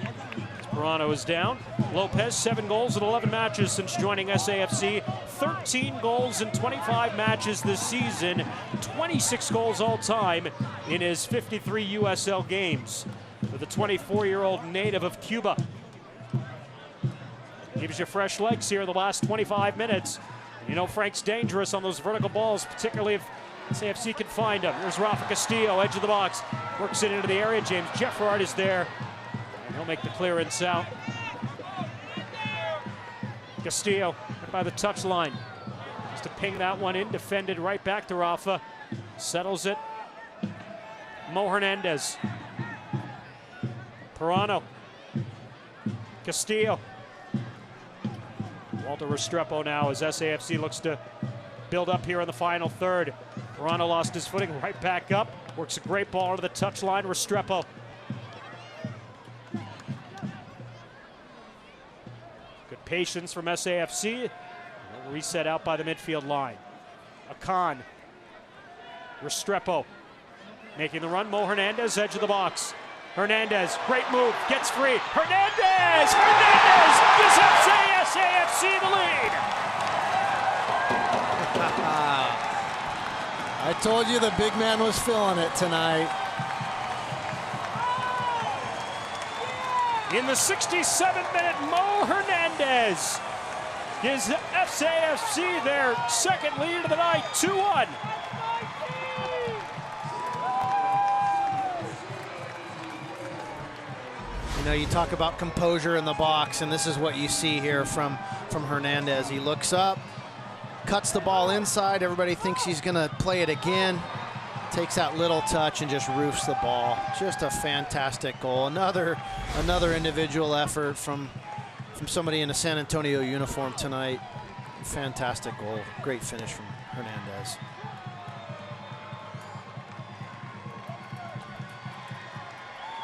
Pirano is down. Lopez, 7 goals in 11 matches since joining SAFC. 13 goals in 25 matches this season. 26 goals all time in his 53 USL games. For the 24-year-old native of Cuba. Gives you fresh legs here in the last 25 minutes. You know Frank's dangerous on those vertical balls, particularly if SAFC can find him. There's Rafa Castillo, edge of the box. Works it into the area. James Jeffrard is there. And he'll make the clearance out. Castillo by the touchline. Just to ping that one in, defended right back to Rafa. Settles it. Mo Hernandez. Pirano. Castillo. Walter Restrepo now as SAFC looks to build up here in the final third. Pirano lost his footing, right back up. Works a great ball into the touchline. Restrepo. Good patience from SAFC. Reset out by the midfield line. Akan. Restrepo making the run. Mo Hernandez, edge of the box. Hernandez, great move, gets free. Hernandez! Hernandez gives SAFC the lead! I told you the big man was feeling it tonight. In the 67th minute, Mo Hernandez gives SAFC their second lead of the night, 2-1. You know, you talk about composure in the box, and this is what you see here from Hernandez. He looks up, cuts the ball inside. Everybody thinks he's going to play it again. Takes that little touch and just roofs the ball. Just a fantastic goal. Another individual effort from somebody in a San Antonio uniform tonight. Fantastic goal. Great finish from Hernandez.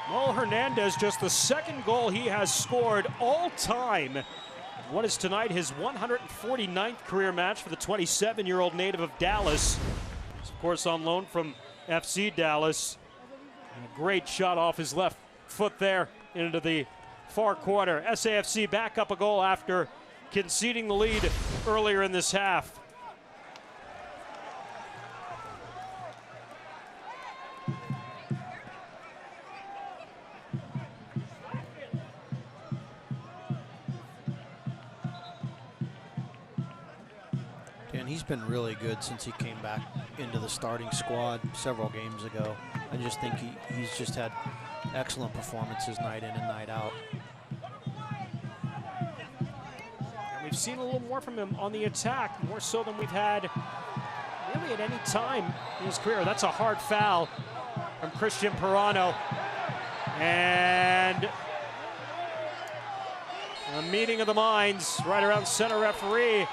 Mo Hernandez, just the second goal he has scored all time. What is tonight his 149th career match for the 27-year-old native of Dallas. He's, of course, on loan from FC Dallas. And a great shot off his left foot there into the far corner. SAFC back up a goal after conceding the lead earlier in this half. And he's been really good since he came back into the starting squad several games ago. I just think he's just had excellent performances night in and night out. And we've seen a little more from him on the attack, more so than we've had really at any time in his career. That's a hard foul from Christian Pirano. And a meeting of the minds right around center referee.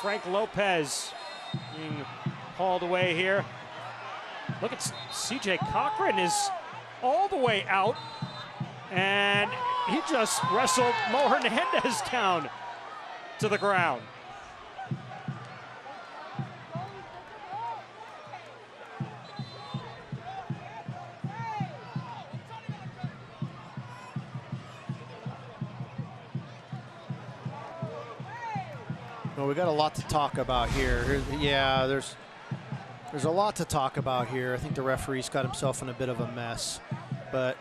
Frank Lopez being hauled away here. Look at CJ Cochran is all the way out, and he just wrestled Mo Hernandez down to the ground. Well, we got a lot to talk about here. Yeah, there's a lot to talk about here. I think the referee's got himself in a bit of a mess, but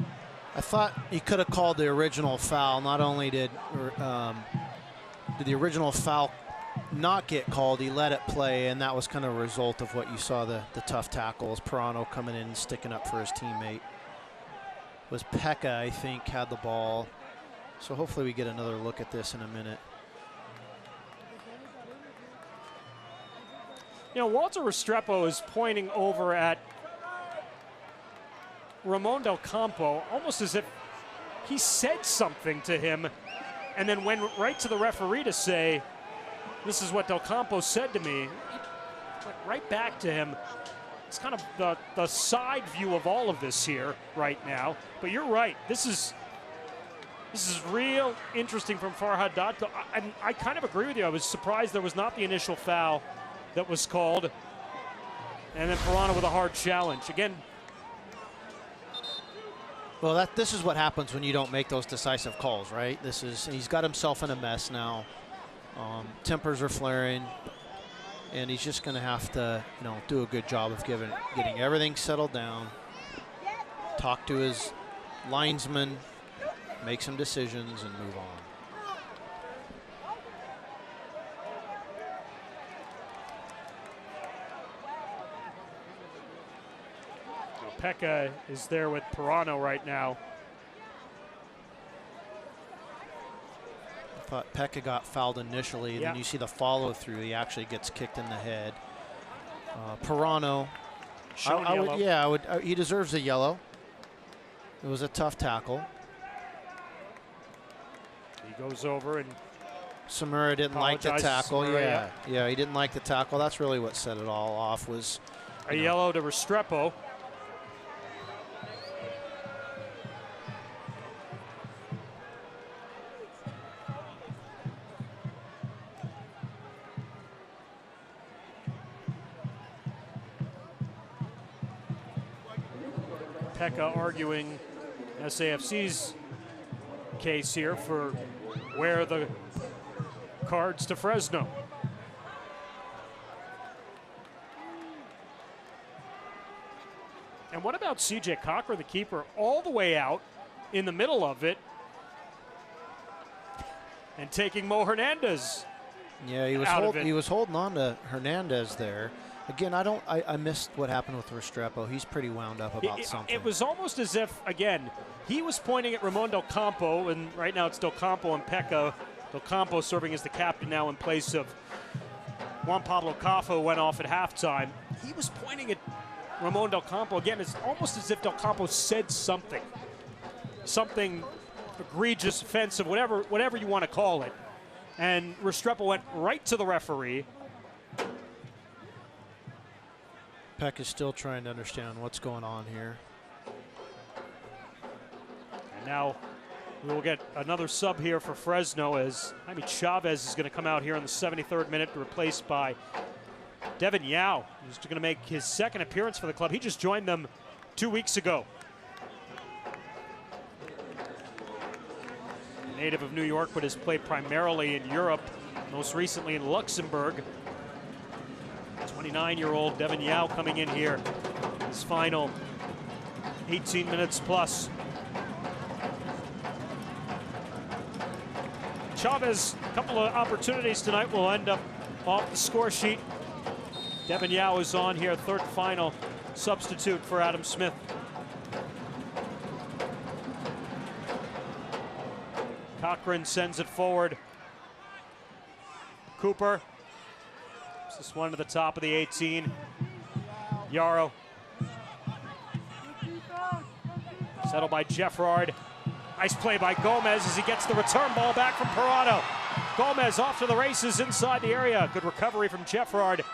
I thought he could have called the original foul. Not only did the original foul not get called, he let it play, and that was kind of a result of what you saw, the tough tackles. Pirano coming in and sticking up for his teammate. It was Pekka, I think, had the ball. So hopefully we get another look at this in a minute. You know, Walter Restrepo is pointing over at Ramon Del Campo, almost as if he said something to him and then went right to the referee to say, this is what Del Campo said to me. He went right back to him. It's kind of the side view of all of this here right now. But you're right. This is real interesting from Farhad Datko. I kind of agree with you. I was surprised there was not the initial foul that was called. And then Pirano with a hard challenge. Again. Well, this is what happens when you don't make those decisive calls, right? He's got himself in a mess now. Tempers are flaring, and he's just going to have to, do a good job of getting everything settled down. Talk to his linesman, make some decisions, and move on. Pekka is there with Pirano right now. I thought Pekka got fouled initially, yeah. Then you see the follow through. He actually gets kicked in the head. Pirano, he deserves a yellow. It was a tough tackle. He goes over and Samura didn't like the tackle. Samura, yeah, he didn't like the tackle. That's really what set it all off, was a yellow to Restrepo. Pekka arguing SAFC's case here for where the cards to Fresno. And what about CJ Cochran, the keeper, all the way out in the middle of it and taking Mo Hernandez? Yeah, he was holding on to Hernandez there. Again, I missed what happened with Restrepo. He's pretty wound up about something. It was almost as if, again, he was pointing at Ramon Del Campo, and right now it's Del Campo and Pekka. Del Campo serving as the captain now in place of Juan Pablo Cafa, who went off at halftime. He was pointing at Ramon Del Campo. Again, it's almost as if Del Campo said something egregious, offensive, whatever you want to call it. and Restrepo went right to the referee. Peck is still trying to understand what's going on here. And now we will get another sub here for Fresno as Jaime Chavez is going to come out here in the 73rd minute, replaced by Devin Yao, who's going to make his second appearance for the club. He just joined them 2 weeks ago. Native of New York, but has played primarily in Europe, most recently in Luxembourg. 29-year-old Devin Yao coming in here, his final 18 minutes plus. Chavez, a couple of opportunities tonight will end up off the score sheet. Devin Yao is on here, third final substitute for Adam Smith. Cochran sends it forward. Cooper. This one to the top of the 18. Yarrow. Settled by Jeffrard. Nice play by Gomez as he gets the return ball back from Parado. Gomez off to the races inside the area. Good recovery from Jeffrard.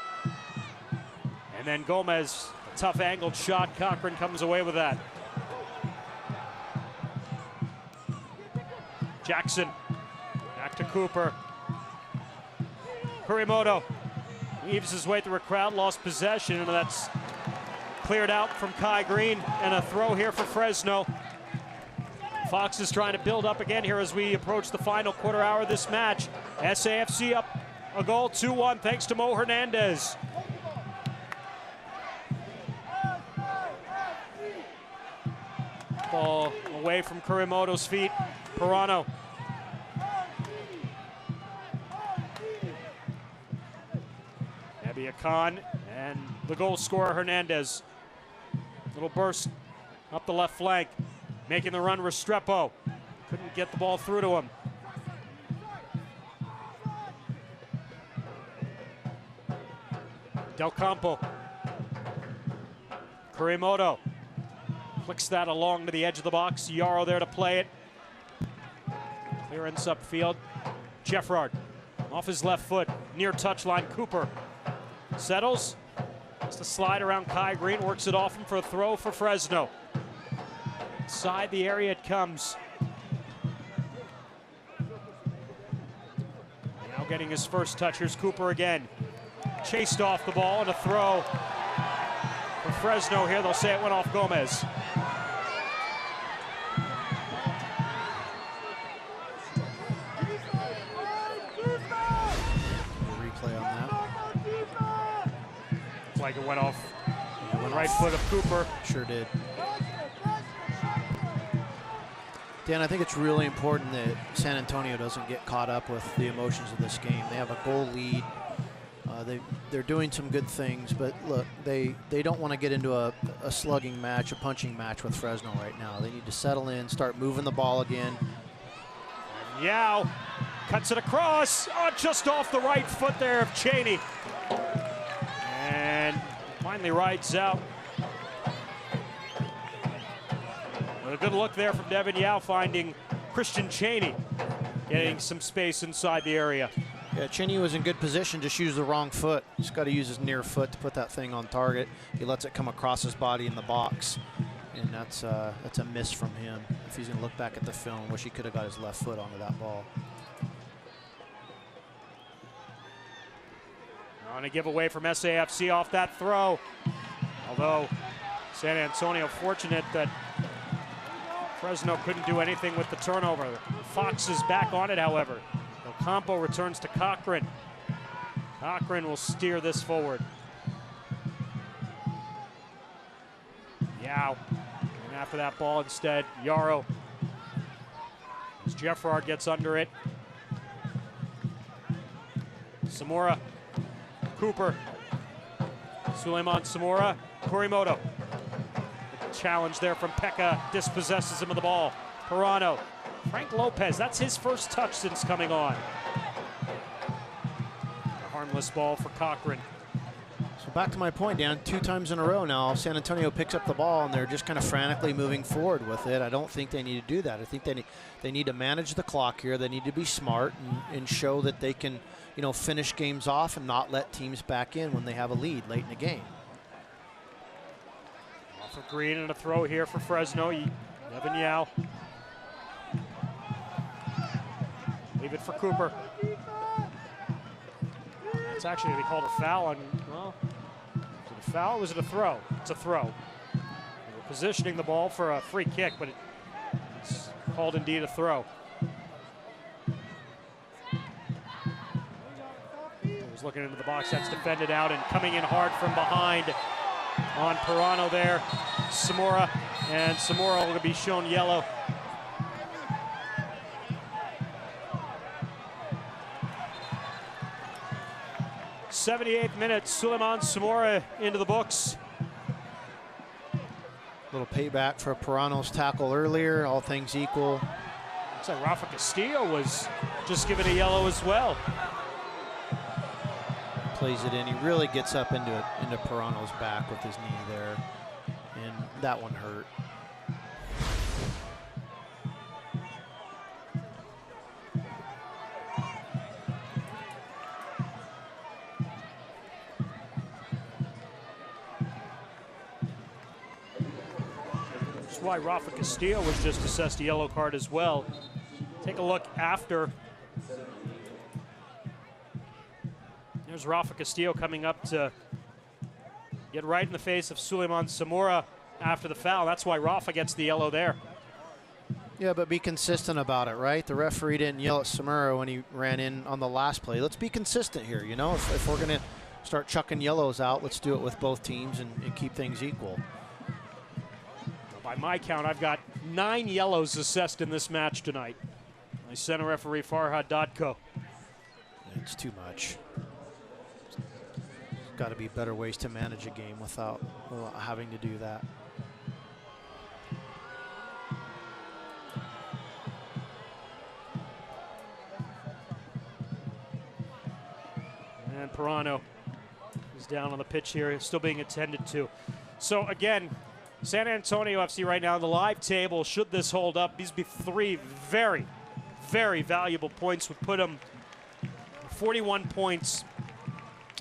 And then Gomez, a tough angled shot. Cochran comes away with that. Jackson, back to Cooper. Kurimoto weaves his way through a crowd, lost possession, and that's cleared out from Kai Green, and a throw here for Fresno. Fox is trying to build up again here as we approach the final quarter hour of this match. SAFC up a goal, 2-1, thanks to Mo Hernandez. Ball away from Kurimoto's feet. Parano. Khan and the goal scorer Hernandez. Little burst up the left flank, making the run Restrepo. Couldn't get the ball through to him. Del Campo. Kurimoto flicks that along to the edge of the box. Yarrow there to play it. Clearance upfield. Jeffrard off his left foot, near touchline. Cooper settles. Just a slide around Kai Green, works it off him for a throw for Fresno. Inside the area it comes. Now getting his first touch. Here's Cooper again. Chased off the ball and a throw for Fresno here. They'll say it went off Gomez. Replay on that. Like it went off the right foot of Cooper. Sure did. Dan, I think it's really important that San Antonio doesn't get caught up with the emotions of this game. They have a goal lead. They're doing some good things, but look, they don't want to get into a slugging match, a punching match with Fresno right now. They need to settle in, start moving the ball again. Yao cuts it across. Oh, just off the right foot there of Cheney. And finally rides out. A good look there from Devin Yao, finding Christian Cheney, getting some space inside the area. Yeah, Cheney was in good position, just used the wrong foot. He's got to use his near foot to put that thing on target. He lets it come across his body in the box, and that's a miss from him. If he's going to look back at the film, wish he could have got his left foot onto that ball. On a giveaway from SAFC off that throw. Although San Antonio fortunate that Fresno couldn't do anything with the turnover. Fox is back on it, however. Campo returns to Cochran. Cochran will steer this forward. Yao. And after that ball instead, Yarrow. As Jeffrard gets under it. Samora. Cooper. Suleiman Samora. Kurimoto. The challenge there from Pekka dispossesses him of the ball. Parano. Frank Lopez, that's his first touch since coming on. A harmless ball for Cochran. So Back to my point, Dan, 2 times in a row now, San Antonio picks up the ball and they're just kind of frantically moving forward with it. I don't think they need to do that. I think they need to manage the clock here. They need to be smart and show that they can, you know, finish games off and not let teams back in when they have a lead late in the game. Off of Green and a throw here for Fresno. Evan Yao. Leave it for Cooper. It's actually going to be called a foul on, well, is it a foul or was it a throw? It's a throw. They were positioning the ball for a free kick, but it's called indeed a throw. He was looking into the box, that's defended out and coming in hard from behind on Pirano there. Samora, and Samora will be shown yellow. 78th minute, Suleiman Samora into the books. Little payback for Pirano's tackle earlier, all things equal. Looks like Rafa Castillo was just given a yellow as well. Plays it in, he really gets up into Pirano's back with his knee there, and that one hurt. Why Rafa Castillo was just assessed a yellow card as well. Take a look after. There's Rafa Castillo coming up to get right in the face of Suleiman Samora after the foul. That's why Rafa gets the yellow there. Yeah, but be consistent about it, right? The referee didn't yell at Samora when he ran in on the last play. Let's be consistent here, you know? If we're going to start chucking yellows out, let's do it with both teams and keep things equal. By my count, I've got 9 yellows assessed in this match tonight. My center referee, Farhad Dotko. It's too much. There's got to be better ways to manage a game without having to do that. And Pirano is down on the pitch here, still being attended to. So again, San Antonio FC right now on the live table, should this hold up, these would be 3 very, very valuable points. Would put them 41 points,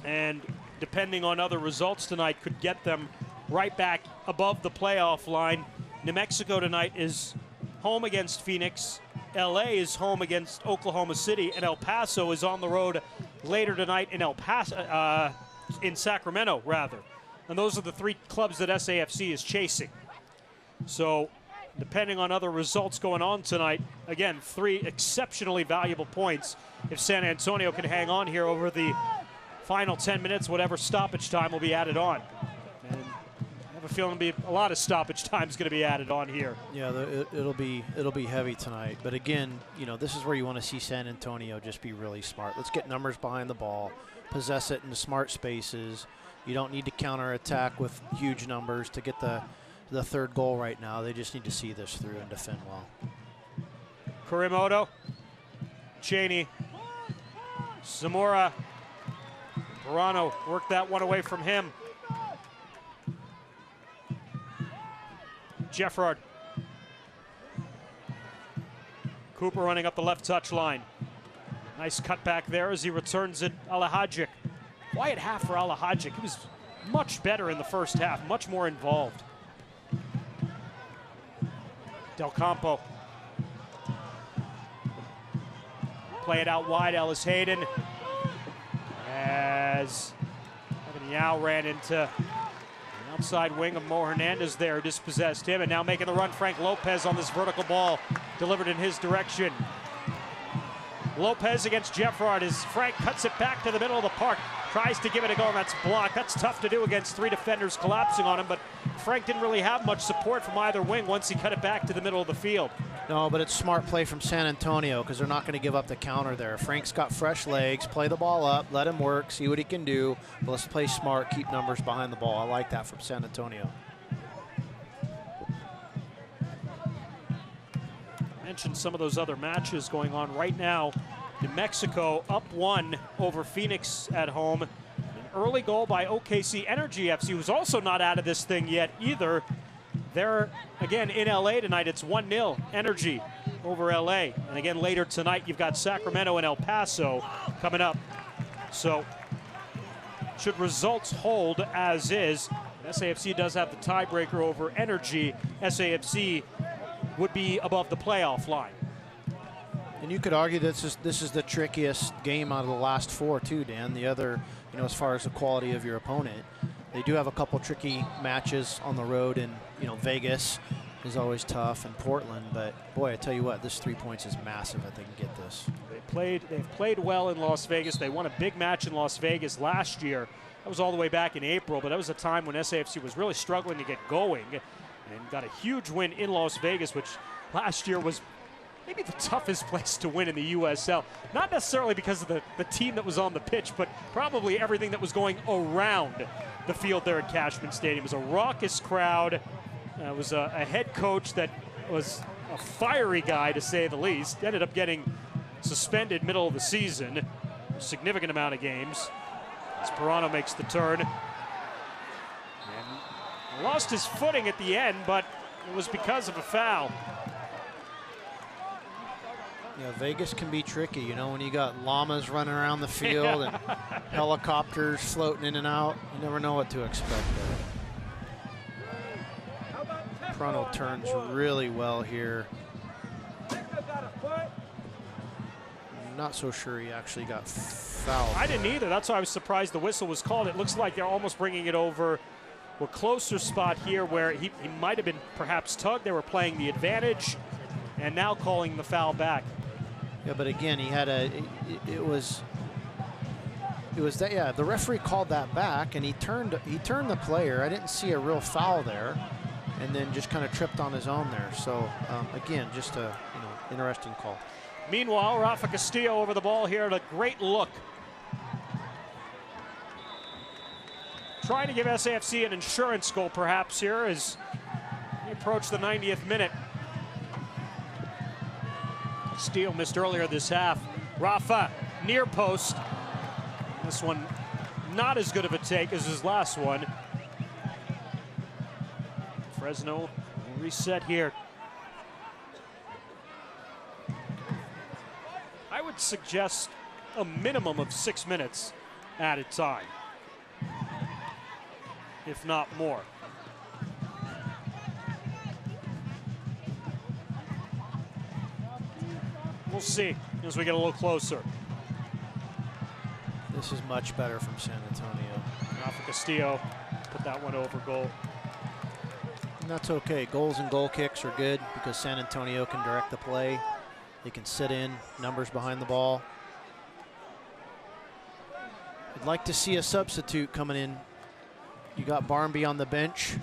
and depending on other results tonight, could get them right back above the playoff line. New Mexico tonight is home against Phoenix. LA is home against Oklahoma City, and El Paso is on the road later tonight in in Sacramento, rather. And those are the 3 clubs that SAFC is chasing. So, depending on other results going on tonight, again, 3 exceptionally valuable points. If San Antonio can hang on here over the final 10 minutes, whatever stoppage time will be added on. And I have a feeling a lot of stoppage time is going to be added on here. Yeah, it'll be heavy tonight. But again, you know, this is where you want to see San Antonio just be really smart. Let's get numbers behind the ball, possess it in the smart spaces. You don't need to counterattack with huge numbers to get the 3rd goal right now. They just need to see this through and defend well. Kurimoto, Cheney, Zamora, Pirano worked that one away from him. Jeffrard. Cooper running up the left touch line. Nice cutback there as he returns it. Alahajic. Quiet half for Alahajic. He was much better in the first half, much more involved. Del Campo. Play it out wide, Ellis Hayden. As Evan Yao ran into the outside wing of Mo Hernandez there, dispossessed him, and now making the run, Frank Lopez on this vertical ball, delivered in his direction. Lopez against Jeffrard as Frank cuts it back to the middle of the park, tries to give it a go, and that's blocked. That's tough to do against 3 defenders collapsing on him, but Frank didn't really have much support from either wing once he cut it back to the middle of the field. No, but it's smart play from San Antonio because they're not going to give up the counter there. Frank's got fresh legs, play the ball up, let him work, see what he can do. But let's play smart, keep numbers behind the ball. I like that from San Antonio. Mentioned some of those other matches going on right now. New Mexico up 1 over Phoenix at home. And early goal by OKC Energy FC, who's also not out of this thing yet either. They're, again, in LA tonight. It's 1-0 Energy over LA. And again, later tonight, you've got Sacramento and El Paso coming up. So, should results hold as is, SAFC does have the tiebreaker over Energy. SAFC would be above the playoff line. And you could argue this is the trickiest game out of the last 4 too, Dan. The other, as far as the quality of your opponent, they do have a couple tricky matches on the road, and Vegas is always tough, and Portland. But boy, I tell you what, this 3 points is massive if they can get this. They've played well in Las Vegas. They won a big match in Las Vegas last year. That was all the way back in April, but that was a time when SAFC was really struggling to get going, and got a huge win in Las Vegas, which last year was maybe the toughest place to win in the USL. Not necessarily because of the team that was on the pitch, but probably everything that was going around the field there at Cashman Stadium. It was a raucous crowd. It was a head coach that was a fiery guy, to say the least. Ended up getting suspended middle of the season. A significant amount of games. As Pirano makes the turn. And lost his footing at the end, but it was because of a foul. Yeah, Vegas can be tricky, when you got llamas running around the field and helicopters floating in and out. You never know what to expect there. Pirano turns really well here. I'm not so sure he actually got fouled. I didn't either. That's why I was surprised the whistle was called. It looks like they're almost bringing it over a closer spot here where he might have been perhaps tugged. They were playing the advantage and now calling the foul back. Yeah, but again, he had it was that, yeah, the referee called that back, and he turned the player. I didn't see a real foul there, and then just kind of tripped on his own there. So again, just a interesting call. Meanwhile, Rafa Castillo over the ball here at a great look. Trying to give SAFC an insurance goal perhaps here as we approach the 90th minute. Castillo missed earlier this half. Rafa, near post. This one not as good of a take as his last one. Fresno will reset here. I would suggest a minimum of 6 minutes added time, if not more. We'll see as we get a little closer. This is much better from San Antonio. Rafa Castillo put that one over goal. And that's okay. Goals and goal kicks are good because San Antonio can direct the play. They can sit in, numbers behind the ball. I'd like to see a substitute coming in. You got Barmby on the bench.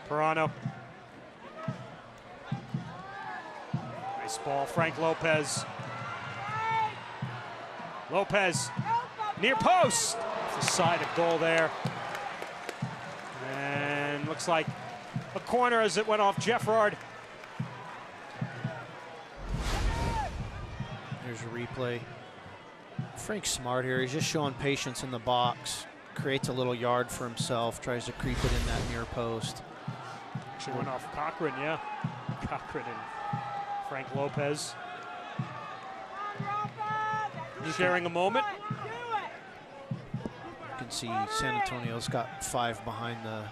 Pirano. Nice ball, Frank Lopez. Lopez, near post. Off the side of goal there. And looks like a corner as it went off Jeffrard. There's a replay. Frank's smart here. He's just showing patience in the box. Creates a little yard for himself. Tries to creep it in that near post. Actually went off Cochran, yeah. Cochran and Frank Lopez. Sharing a moment. You can see San Antonio's got 5 behind the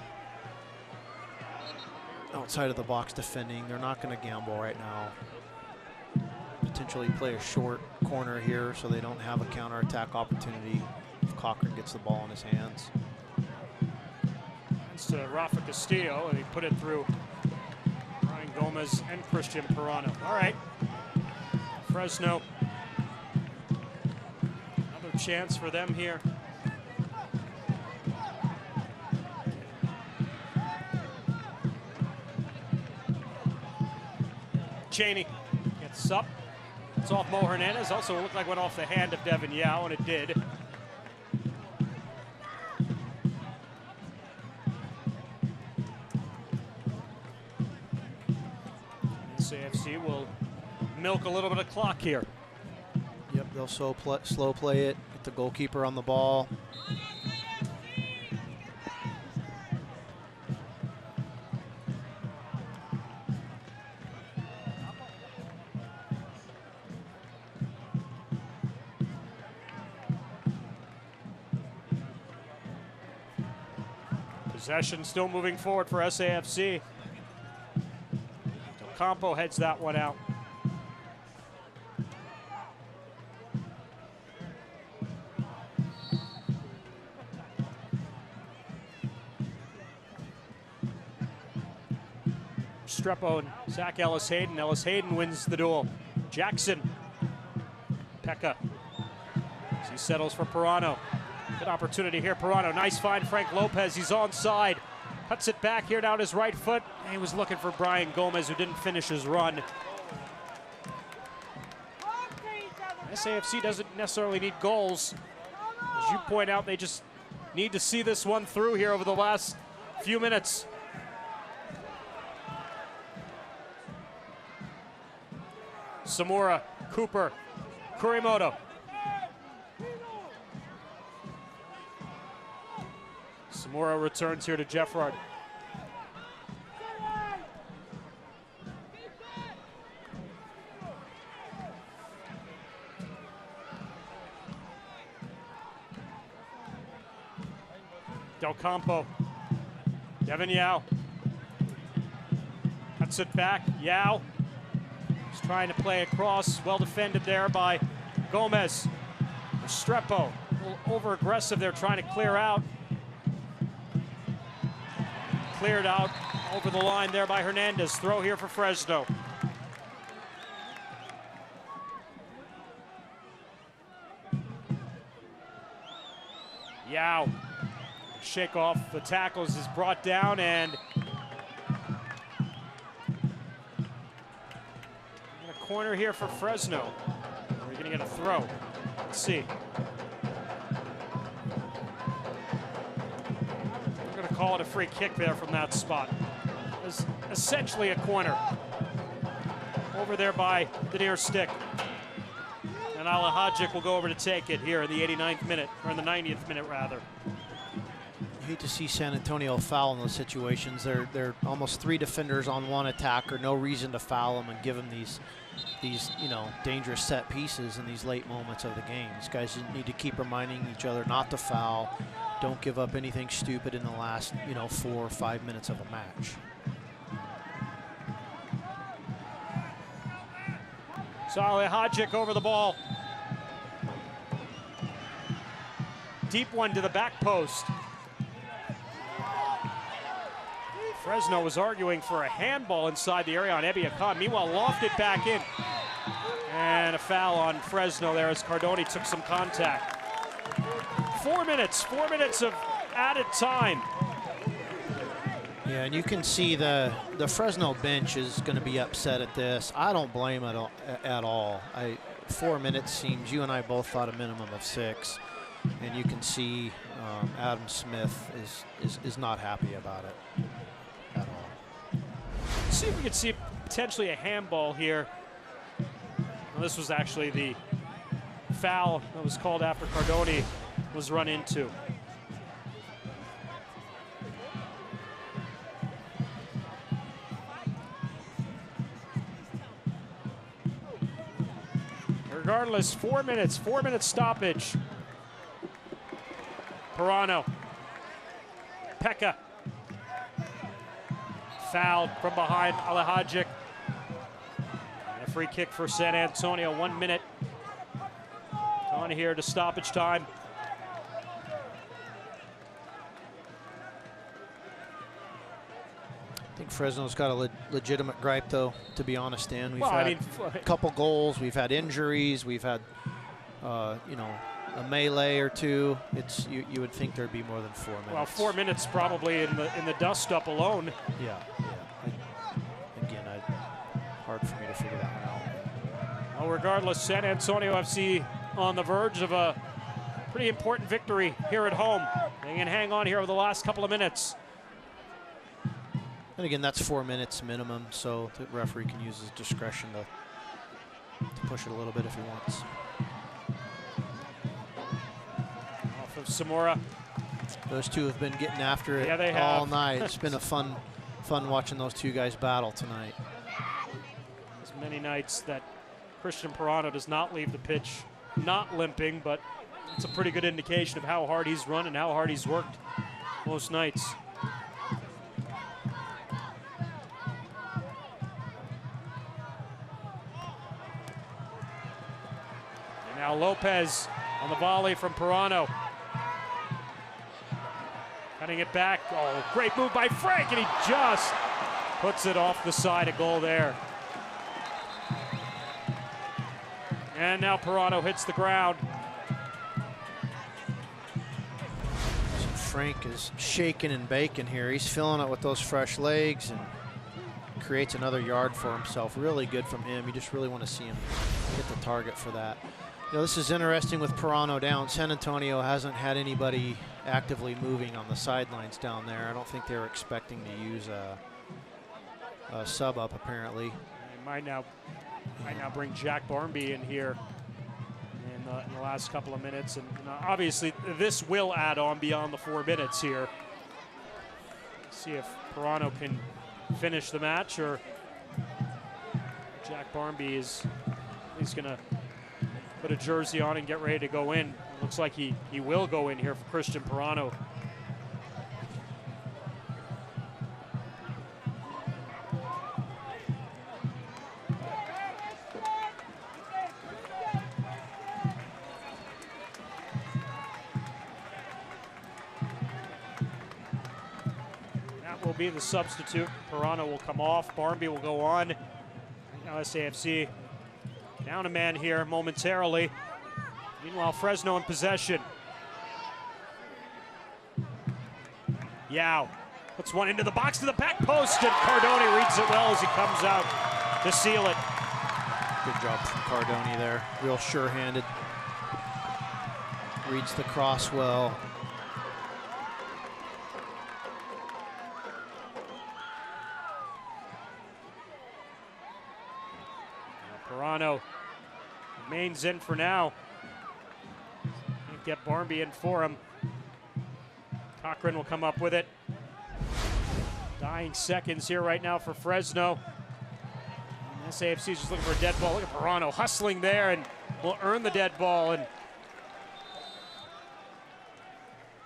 outside of the box defending. They're not going to gamble right now. Potentially play a short corner here so they don't have a counterattack opportunity if Cochran gets the ball in his hands. It's to Rafa Castillo, and he put it through Ryan Gomez and Christian Pirano. All right, Fresno. Another chance for them here. Cheney gets up. It's off Mo Hernandez. Also looked like it went off the hand of Devin Yao, and it did. CFC will milk a little bit of clock here. Yep, they'll slow play it, get the goalkeeper on the ball. Possession still moving forward for SAFC. Del Campo heads that one out. Strepo and Zach Ellis-Hayden. Ellis-Hayden wins the duel. Jackson. Pekka. As he settles for Pirano. Good opportunity here, Pirano. Nice find, Frank Lopez. He's onside. Cuts it back here down his right foot. He was looking for Brian Gomez, who didn't finish his run. SAFC doesn't necessarily need goals. As you point out, they just need to see this one through here over the last few minutes. Samura, Cooper, Kurimoto. Samura returns here to Jeffrard. Del Campo. Devin Yao. Cuts it back. Yao. He's trying to play across. Well defended there by Gomez. Strepo. A little over aggressive there, trying to clear out. Cleared out over the line there by Hernandez. Throw here for Fresno. Yao. Shake off the tackles is brought down, and a corner here for Fresno. We're going to get a throw. Let's see. We're going to call it a free kick there from that spot. It's essentially a corner. Over there by the near stick. And Alahajic will go over to take it here in the 89th minute, or in the 90th minute rather. You hate to see San Antonio foul in those situations. They're almost three defenders on one attacker. No reason to foul them and give them these dangerous set pieces in these late moments of the game. These guys need to keep reminding each other not to foul. Don't give up anything stupid in the last 4 or 5 minutes of a match. Saleh Hadjic over the ball. Deep one to the back post. Fresno was arguing for a handball inside the area on Ebiakan. Meanwhile, lofted back in. And a foul on Fresno there as Cardoni took some contact. 4 minutes of added time. Yeah, and you can see the Fresno bench is going to be upset at this. I don't blame it at all. 4 minutes seems, you and I both thought a minimum of 6. And you can see Adam Smith is not happy about it at all. See if we could see potentially a handball here. Well, this was actually the foul that was called after Cardoni was run into. Regardless, 4 minutes, 4 minute stoppage. Pirano. Pekka. Fouled from behind Alahajic. And a free kick for San Antonio. 1 minute on here to stoppage time. I think Fresno's got a legitimate gripe, though, to be honest, Dan. We've had a couple goals. We've had injuries. We've had, a melee or two. You would think there'd be more than 4 minutes. Well, 4 minutes probably in the dust up alone. Yeah. Again, hard for me to figure that one out. Well, regardless, San Antonio FC on the verge of a pretty important victory here at home. They can hang on here over the last couple of minutes. And again, that's 4 minutes minimum, so the referee can use his discretion to push it a little bit if he wants. of Samora. Those two have been getting after it Yeah, they all have. night. It's been a fun watching those two guys battle tonight. There's many nights that Christian Pirano does not leave the pitch not limping, but it's a pretty good indication of how hard he's run and how hard he's worked most nights. And now Lopez on the volley from Pirano. Cutting it back. Oh, great move by Frank, and he just puts it off the side of goal there. And now Pirano hits the ground. Frank is shaking and baking here. He's filling it with those fresh legs and creates another yard for himself. Really good from him. You just really want to see him hit the target for that. You know, this is interesting with Pirano down. San Antonio hasn't had anybody actively moving on the sidelines down there. I don't think they were expecting to use a sub up apparently. They might now bring Jack Barmby in here in the last couple of minutes, and obviously this will add on beyond the 4 minutes here. See if Pirano can finish the match, or Jack Barmby is he's gonna put a jersey on and get ready to go in. It looks like he will go in here for Christian Pirano. Will be the substitute. Pirano will come off. Barmby will go on. Now SAFC down a man here momentarily. Meanwhile, Fresno in possession. Yao puts one into the box to the back post, and Cardoni reads it well as he comes out to seal it. Good job from Cardoni there. Real sure-handed. Reads the cross well. Pirano remains in for now. Can't get Barmby in for him. Cochran will come up with it. Dying seconds here right now for Fresno. And SAFC is just looking for a dead ball. Look at Pirano hustling there and will earn the dead ball. And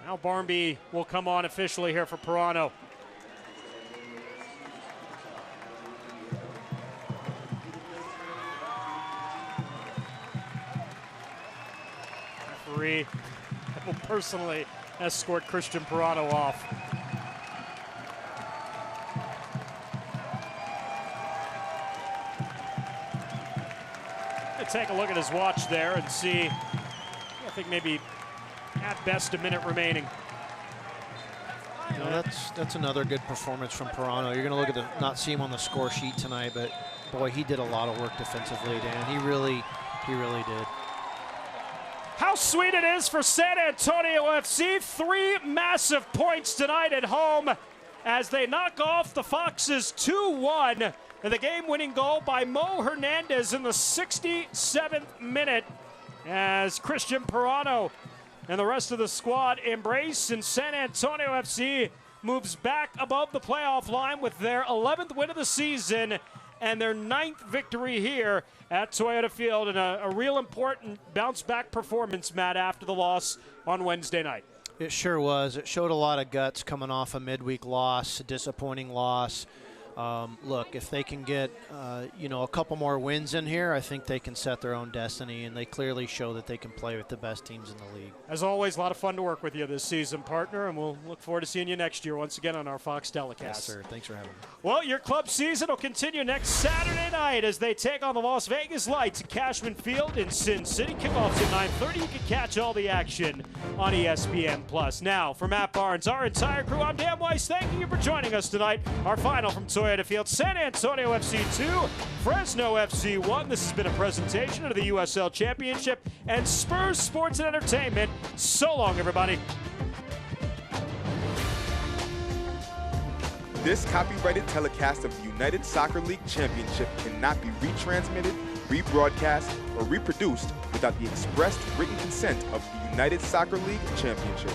now Barmby will come on officially here for Pirano. Referee will personally escort Christian Pirano off. Let's take a look at his watch there and see. I think maybe at best a minute remaining. You know, that's another good performance from Pirano. You're going to look at not see him on the score sheet tonight, but boy, he did a lot of work defensively, Dan. He really did. How sweet it is for San Antonio FC. 3 massive points tonight at home as they knock off the Foxes 2-1. And the game-winning goal by Mo Hernandez in the 67th minute as Christian Pirano and the rest of the squad embrace, and San Antonio FC moves back above the playoff line with their 11th win of the season and their 9th victory here at Toyota Field, and a real important bounce-back performance, Matt, after the loss on Wednesday night. It sure was. It showed a lot of guts coming off a midweek loss, a disappointing loss. Look, if they can get, a couple more wins in here, I think they can set their own destiny, and they clearly show that they can play with the best teams in the league. As always, a lot of fun to work with you this season, partner, and we'll look forward to seeing you next year once again on our Fox telecast. Yes, sir. Thanks for having me. Well, your club season will continue next Saturday night as they take on the Las Vegas Lights at Cashman Field in Sin City. Kickoffs at 9:30. You can catch all the action on ESPN+. Now, for Matt Barnes, our entire crew, I'm Dan Weiss. Thanking you for joining us tonight. Our final from Toyota Field, San Antonio FC 2, Fresno FC 1. This has been a presentation of the USL Championship and Spurs Sports and Entertainment. So long, everybody. This copyrighted telecast of the United Soccer League Championship cannot be retransmitted, rebroadcast, or reproduced without the expressed written consent of the United Soccer League Championship.